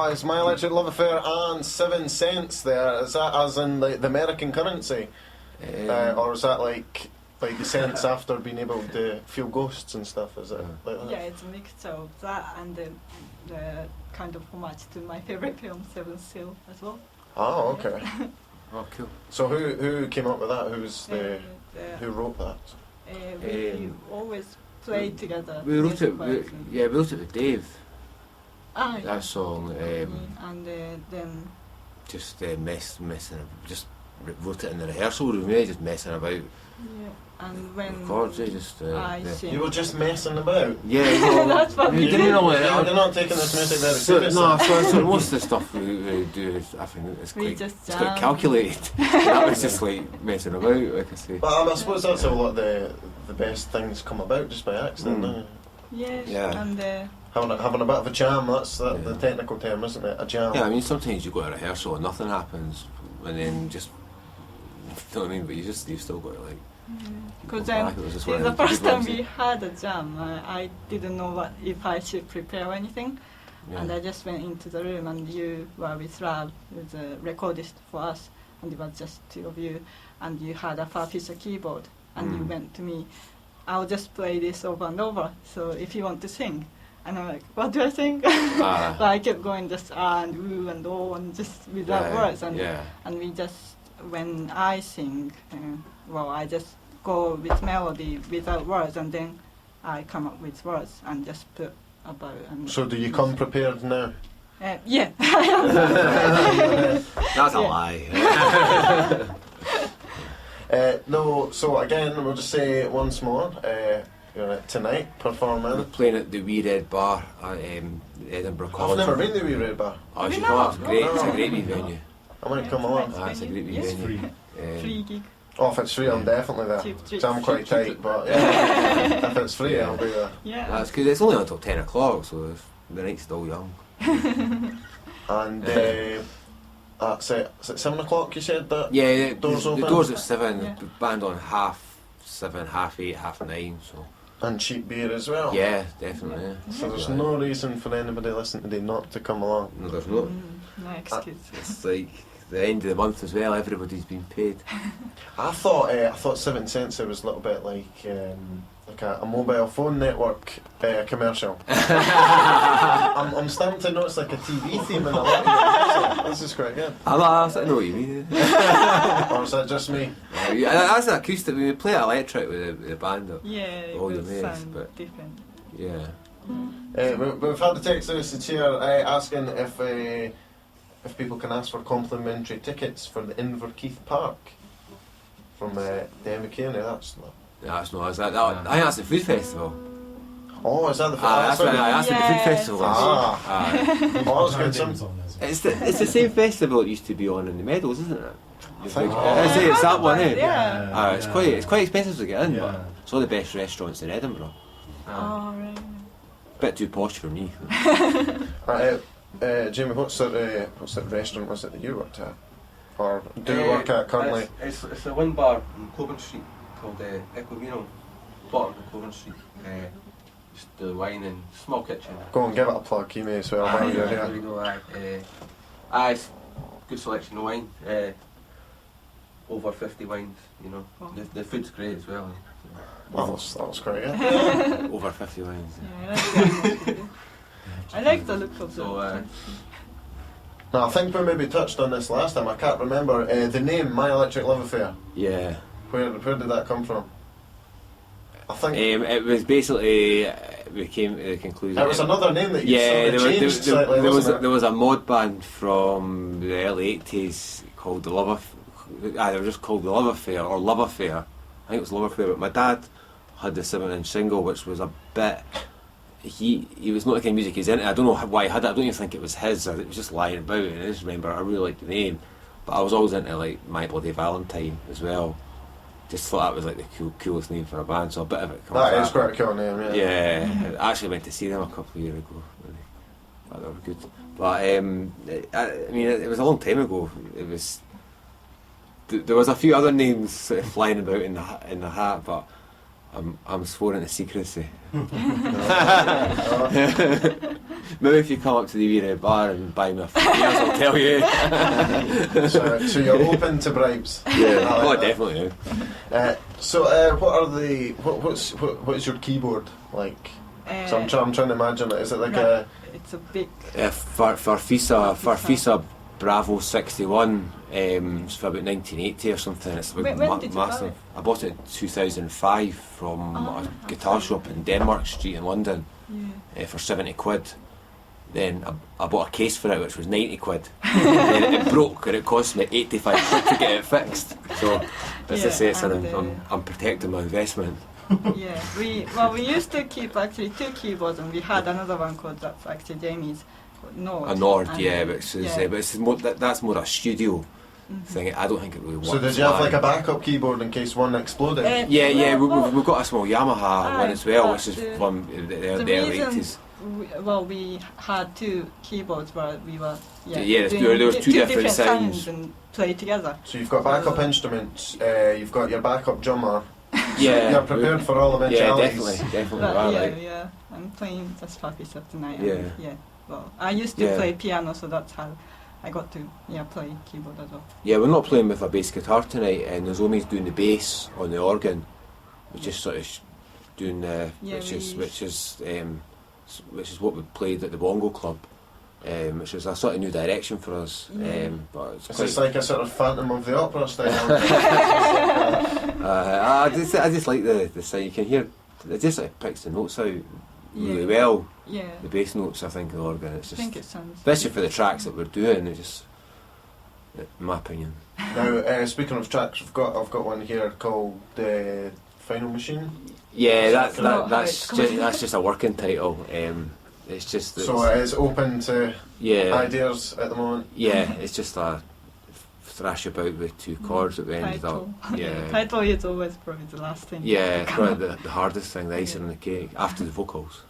that is My Electric Love Affair and 7 cents there. Is that as in the American currency? Or is that like the cents after being able to feel ghosts and stuff? Is it like that? Yeah, it's a mixture of that and the kind of homage to my favorite film, Seventh Seal, as well. Oh, okay. Oh, cool. So who came up with that? Who wrote that? We always play together. We wrote it. music-wise We wrote it with Dave. yeah. That song. And then Just messing. Just wrote it in the rehearsal room. Yeah, just messing about. yeah, and when Chords. Just. I sing. You were just messing about. Yeah. Well, That's what we we didn't do. know it. You're not taking this music very So, seriously. no, so most of the stuff we do is, I think it's We quite, just it's quite jam. calculated. That was just like messing about, like I say. But I suppose that's how a lot of the best things come about, just by accident. Mm. Yes, Yeah. and Having a bit of a jam, that's the Yeah. technical term, isn't it? A jam. Yeah, I mean sometimes you go to rehearsal and nothing happens, and then just, you know what I mean? But you've still got to like. because go then back. It was just it's one the of the first good time ones. we had a jam. I didn't know if I should prepare anything, and I just went into the room, and you were with Rav, who's a recordist for us, and it was just two of you, and you had a Farfisa keyboard, and you went to me, I'll just play this over and over, so if you want to sing. And I'm like, what do I sing? But I kept going just and ooh and oh and just without words. And and we just, when I sing, I just go with melody without words, and then I come up with words and just put about. And So do you come prepared now? yeah. That's a Yeah. lie. No, so again, we'll just say it once more. Tonight, We're performing. playing at the Wee Red Bar at Edinburgh I've College. never been to Wee Red Bar. Oh, you should No, come. It's great. no. It's a great wee venue. I might Yeah, come it's along. nice. Ah, it's a great wee Yes. venue. Free gig. Oh, if it's free, I'm definitely there. Cheap, So I'm quite tight, but yeah, if it's free, I'll be there. Yeah. That's because it's only until 10 o'clock, so the night's still young. And that's it. Is it 7 o'clock? You said that. Yeah, Doors the open? doors at 7, Yeah. the band on 7:30, 8:30, 9:30, so. And cheap beer as well. Yeah, definitely. Yeah. So there's no reason for anybody listening today not to come along. No, there's not. No excuse. It's like the end of the month as well, everybody's been paid. I thought 7 cents there was a little bit like a mobile phone network commercial. I'm starting to notice like a TV theme in a lot of it. This is quite good. I know what you mean. Or is that just me? Yeah, that's an acoustic. We play electric with the band. Yeah, it all will your mates, sound but- different. Yeah. We've had the text message here asking if people can ask for complimentary tickets for the Inverkeith Park from Emma Kearney. That's not. That's no, is that? I think that's the food festival. Oh, is that the? That's what the food Yes. festival. is. Ah. Aye. Oh, that's good. Names on there. It's the same festival it used to be on in the Meadows, isn't it? I think. I say it's that one, eh? Yeah. It's quite expensive to get in, Yeah. but it's one of the best restaurants in Edinburgh. Oh, right. Bit too posh for me. Jamie, what's that restaurant was it that you worked at, or do you work at currently? It's a wine bar on Coburn Street called Echo Vino, bottom of Coburn Street. Just the wine and small kitchen. Go and give it a plug, you may as well while you're There here. we go. It's good selection of wine. Over 50 wines, you know. Wow. The food's great as well. Well, that was great. Yeah. Over 50 wines. Yeah, I like the look of So, the. Now, I think we maybe touched on this last time. I can't remember the name. My Electric Love Affair. Yeah. Where did that come from? I think It was basically we came to the conclusion. it was another name that you Yeah, sort of changed slightly, wasn't there was a mod band from the early 80s called the they were just called the Love Affair or Love Affair. I think it was Love Affair, but my dad had the 7-inch single, which was a bit. He was not the kind of music he's into. I don't know why he had it. I don't even think it was his. It was just lying about. And I just remember I really liked the name, but I was always into like My Bloody Valentine as well. Just thought that was like the coolest name for a band. So a bit of it comes. That out. is quite a cool name. Yeah. Yeah, I actually went to see them a couple of years ago. They were good, but I mean, it was a long time ago. It was. There was a few other names sort of flying about in the hat, but I'm sworn into secrecy. maybe if you come up to the wee red bar and buy me a few beers, I'll tell you. So you're open to bribes. Yeah, I oh, like that. definitely. What are the what is your keyboard like? So I'm trying to imagine it. Is it like a? It's a big. Farfisa Bravo 61. It's for about 1980 or something. It's about When did you buy massive. it? I bought it in 2005 from a guitar shop in Denmark Street in London for 70 quid. Then I bought a case for it which was 90 quid. Then it broke and it cost me 85 quid to get it fixed. So as I say, I'm protecting my investment. Yeah, we used to keep actually 2 keyboards, and we had another one called that's actually Jamie's Nord. A Nord, and, yeah, but it's more, that's more a studio thing. I don't think it really works. So did you have like a backup keyboard in case one exploded? We've got a small Yamaha one as well, which is the- from the early 80s. We had 2 keyboards where we were there doing was two different sounds. and play together. So you've got backup instruments. You've got your backup drummer. Yeah, You're prepared for all eventualities. definitely. But are, yeah, like. yeah, I'm playing just Puppy Stuff tonight. Yeah. And, yeah. Well, I used to Yeah. play piano, so that's how I got to play keyboard as well. Yeah, we're not playing with a bass guitar tonight, and Nozomi's doing the bass on the organ, which is sort of doing which is what we played at the Bongo Club, which is a sort of new direction for us. But it's Is quite, this like a sort of Phantom of the Opera style? I just like the sound. You can hear it just like picks the notes out really well. Yeah. The bass notes, I think, of the organ. It's I just, think it sounds. especially for the tracks that we're doing, it's just, in my opinion. Now, speaking of tracks, I've got one here called Final Machine. Yeah, That's not how it's that's just a working title. It's just that So it is open to yeah, ideas at the moment. yeah. It's just a thrash about with 2 chords that we ended up. Title. Yeah, Title is always probably the last thing. yeah. It's probably the hardest thing, the icing on the cake after the vocals.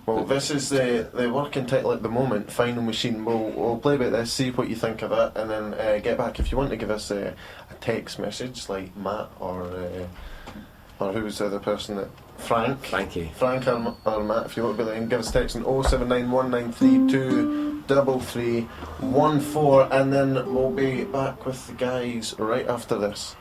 Well, this is the working title at the moment, Final Machine. We'll play a bit of this, see what you think of it, and then get back if you want to give us a text message like Matt or who was the other person that Frank. Thank you. Frank or Matt, if you want to be there, give us a text on 0791932314, and then we'll be back with the guys right after this.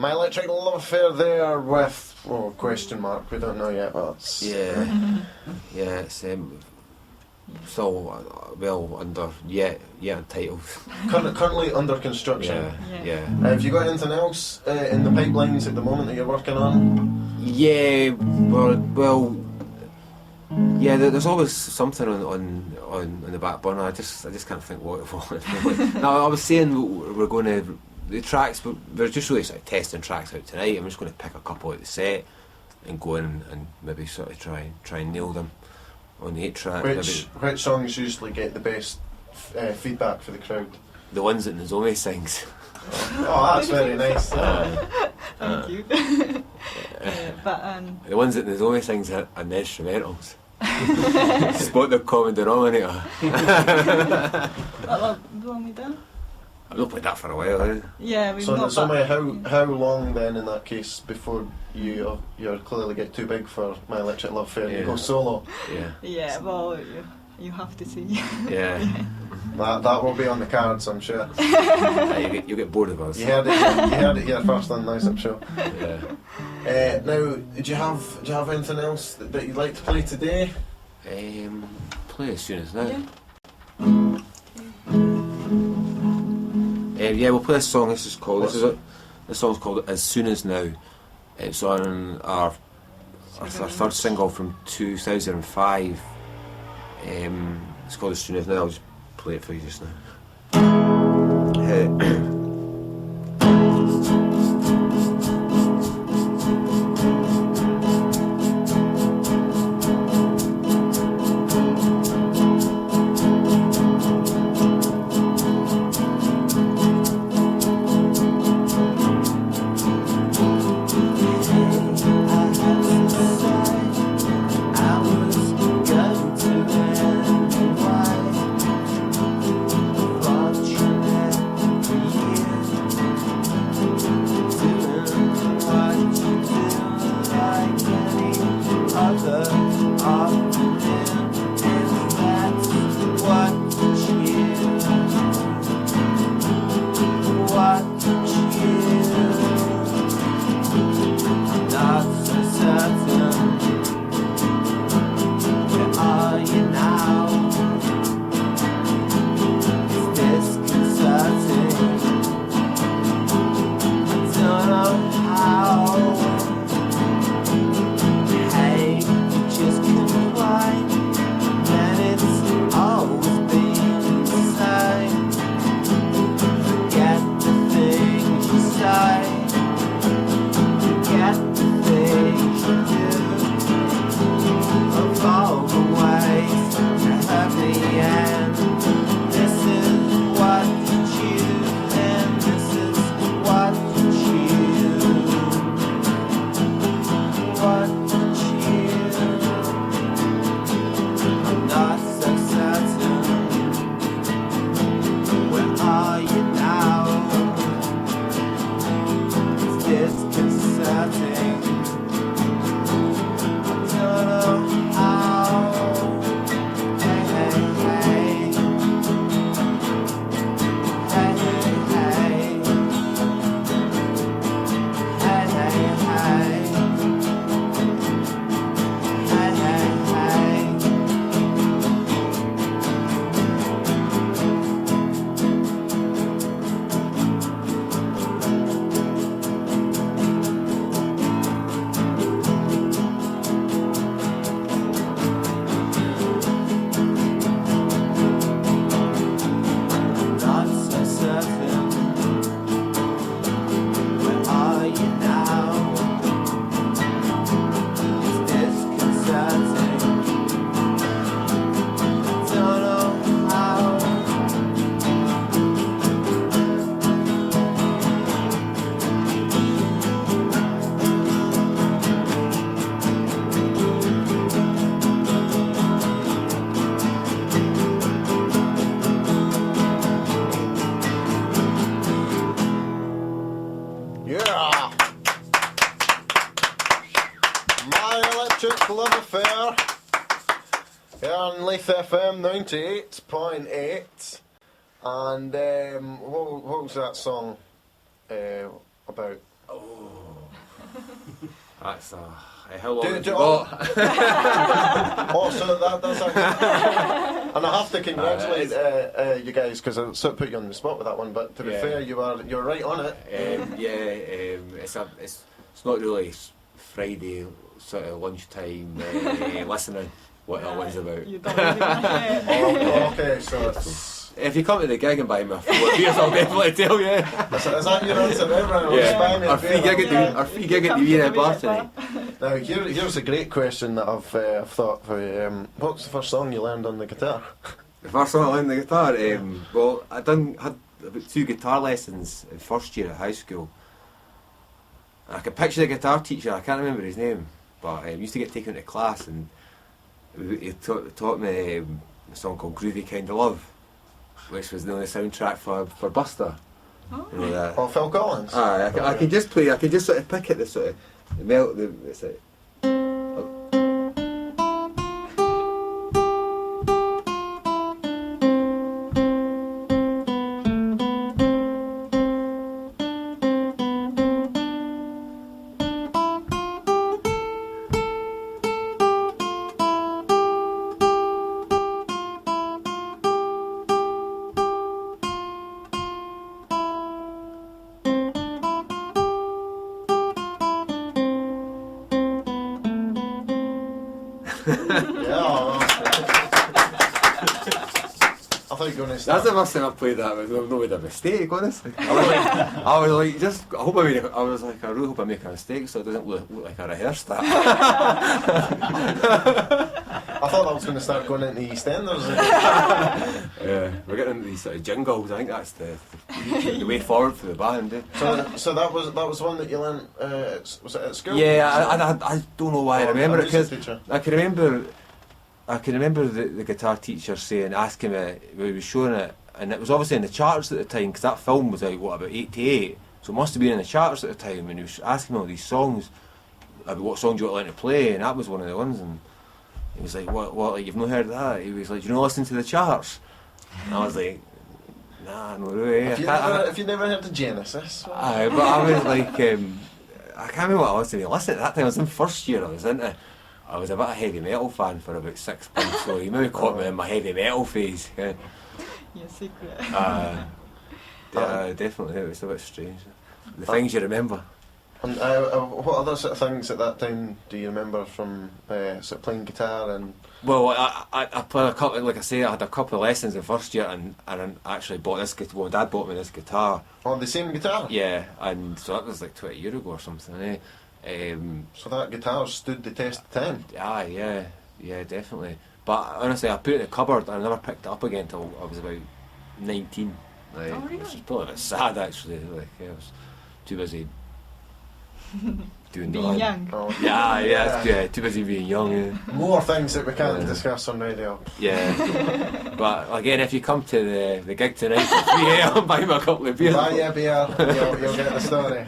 My Electric Love Affair there with, question mark, we don't know yet, but it's... Yeah, yeah, it's still well under untitled. Currently under construction. Yeah. Have you got anything else in the pipelines at the moment that you're working on? Yeah, well, yeah. There's always something on the back burner. I just can't think what it was. Now I was saying we're going to the tracks, but we're just really sort of testing tracks out tonight. I'm just going to pick a couple out the set and go in and maybe sort of try and nail them on the 8-track. Which songs usually get the best feedback for the crowd? The ones that Nozomi sings. Oh, that's very nice. Thank you. But the ones that Nozomi sings are the instrumentals. Spot the common denominator. Do you want me done? I've not played that for a while. Eh? Yeah, we've so not. Nozomi, how long then in that case before you're clearly get too big for My Electric Love Affair and you go solo? Yeah, well, you have to see. Yeah. That will be on the cards, I'm sure. You'll get bored of us. You heard it here first on Nice Up Show. Yeah. Now, do you have anything else that you'd like to play today? Play as soon as now. Yeah. Yeah, we'll play this song. This song's called As Soon As Now. It's on our third single from 2005. It's called As Soon As Now. I'll just play it for you just now. Love Affair here on Leith FM 98.8. And what was that song about? That's how long Do- have do- you got? Oh, so that's actually, and I have to congratulate you guys because I sort of put you on the spot with that one. But to be Yeah. fair, you're right on it. It's not really Friday sort of lunchtime listening what that one's about. You don't really want to hear. Oh, okay, so it's, If you come to the gig and buy me a 4 beers, I'll definitely tell you. is that your answer, everyone? Yeah, our free gig at the Vienna bar tonight. Now here's a great question that I've thought for you. What's the first song you learned on the guitar? The first time I learned the guitar, well, had about 2 guitar lessons in first year at high school. And I could picture the guitar teacher, I can't remember his name, but I used to get taken to class and he taught me a song called Groovy Kind of Love, which was the soundtrack for Buster. Oh. You know that? Oh, Phil Collins. I can just play, I can just sort of pick at the sort of it's like, I thought you were going to that's start. the first time I played that. I've not made a mistake, honestly. I was like, I was like, I really hope I make a mistake so it doesn't look like I rehearsed that. I thought I was going to start going into EastEnders. Yeah, we're getting into these sort of jingles. I think that's the way forward for the band. So that was one that you learnt. Was it at school? Yeah, I don't know why I remember it music because teacher. I can remember the guitar teacher asking me, we was showing it, and it was obviously in the charts at the time because that film was out about 88, so it must have been in the charts at the time. And he was asking me all these songs about what songs you want to play, and that was one of the ones. And he was like, "What? Like you've not heard that?" He was like, "Do you not listen to the charts?" And I was like, "Nah, no way." If you never heard of Genesis. But I was like, I can't remember what I was to be listening at that time. I was in first year. I was a bit of a heavy metal fan for about 6 months, so he maybe caught me in my heavy metal phase. Yeah. Your secret. Definitely, it was a bit strange. The things you remember. And what other sort of things at that time do you remember from sort of playing guitar and? Well, I played a couple. Like I say, I had a couple of lessons in first year, and I actually bought this guitar. Well, Dad bought me this guitar. Oh, the same guitar. Yeah, and so that was like 20 years ago or something. So that guitar stood the test of time. Yeah, definitely. But honestly, I put it in the cupboard and I never picked it up again until I was about 19. Like, really? Which is probably a bit sad actually. Like, I was too busy doing the Being young. Oh, Yeah, too busy being young. Yeah. More things that we can't discuss on radio. Yeah. But again, if you come to the gig tonight for 3 AM, buy me a couple of beers. Buy you a beer, you'll get the story.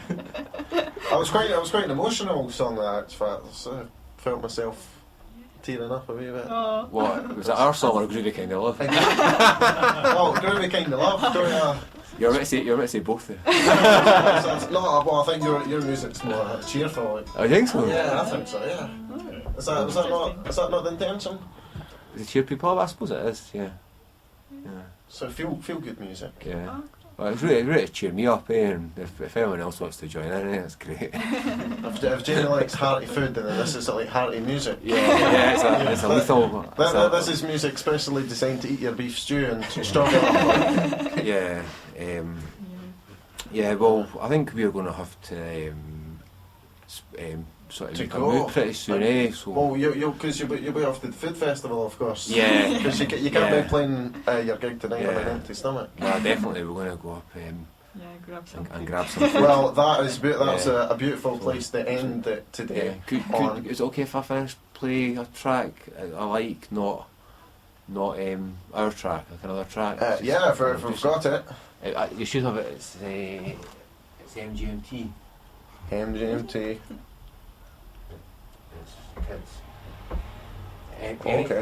I was quite an emotional song that. I felt myself tearing up a wee bit. Oh. What? Was it our song or Groovy Kind of Love? Well, Groovy Kind of Love, don't you? You're meant to say both there. I think your music's more cheerful. Like. I think so. Yeah, I think so. Yeah. Is that not the intention? Is it cheer people up? I suppose it is. Yeah. So feel good music. Yeah. Well, it's really cheer me up, and if anyone else wants to join in, that's great. If Jenny likes hearty food, then this is like hearty music. Yeah, it's a lethal. This is music specially designed to eat your beef stew and strawberry. Well, I think we're going to have to sort of To make go. a move pretty soon, So. Well, you'll be off to the food festival, of course. Yeah. Because you can't be playing your gig tonight on an empty stomach. Yeah, definitely. We're going to go up Grab some and food. grab some food. Well, that's a beautiful place to end it today. Is it okay if I finish play a track I like, not our track, like another track? Yeah, if we've got it. You should have it. It's MGMT. MGMT. Okay.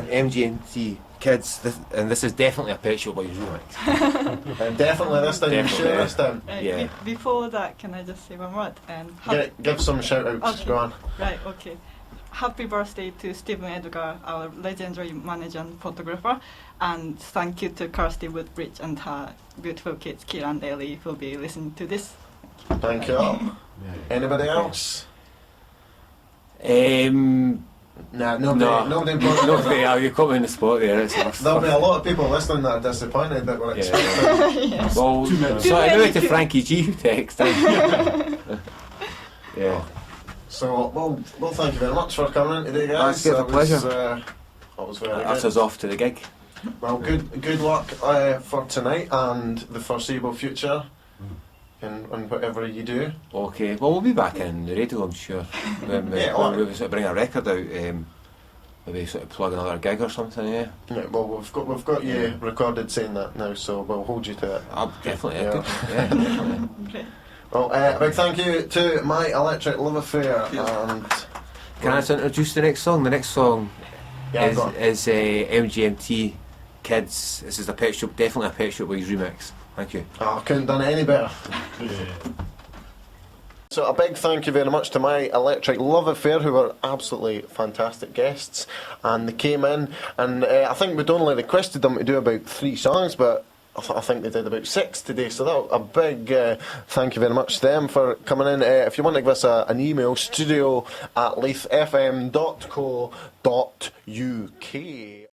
MGMT kids, and this is definitely a Pet Shop Boys remix. And definitely this time, you Definitely, sure yeah. this time? Yeah. Before that, can I just say one word? Give some shout outs, Okay. go on. Right, okay. Happy birthday to Stephen Edgar, our legendary manager and photographer, and thank you to Kirsty Woodbridge and her beautiful kids, Kira and Ellie, who'll be listening to this. Thank you all. Yeah. Anybody else? No. Nah, nobody important. No, you caught me in the spot there. It's There'll be a lot of people listening that are disappointed that we're Yeah. expecting. Yes. Well, Too many. so I Too know many. to Frankie G who texted. Yeah. So, well, thank you very much for coming in today, guys. That's good, a pleasure. That was very That's good. us off to the gig. Well, good luck for tonight and the foreseeable future, and whatever you do. Okay, well, we'll be back in the radio, I'm sure. When we, Yeah, when we sort of bring a record out, maybe sort of plug another gig or something, yeah. Yeah, well, we've got you recorded saying that now, so we'll hold you to it. Definitely, Yeah. good. Yeah, definitely. Okay. Well, big thank you to My Electric Love Affair and. Can I just introduce the next song? The next song Yeah, go on. is MGMT Kids. This is definitely a Pet Shop Boys remix. Thank you. Oh, I couldn't done it any better. So a big thank you very much to My Electric Love Affair, who were absolutely fantastic guests, and they came in, and I think we'd only requested them to do about 3 songs, but I think they did about 6 today, so that a big thank you very much to them for coming in. If you want to give us an email, studio@leithfm.co.uk.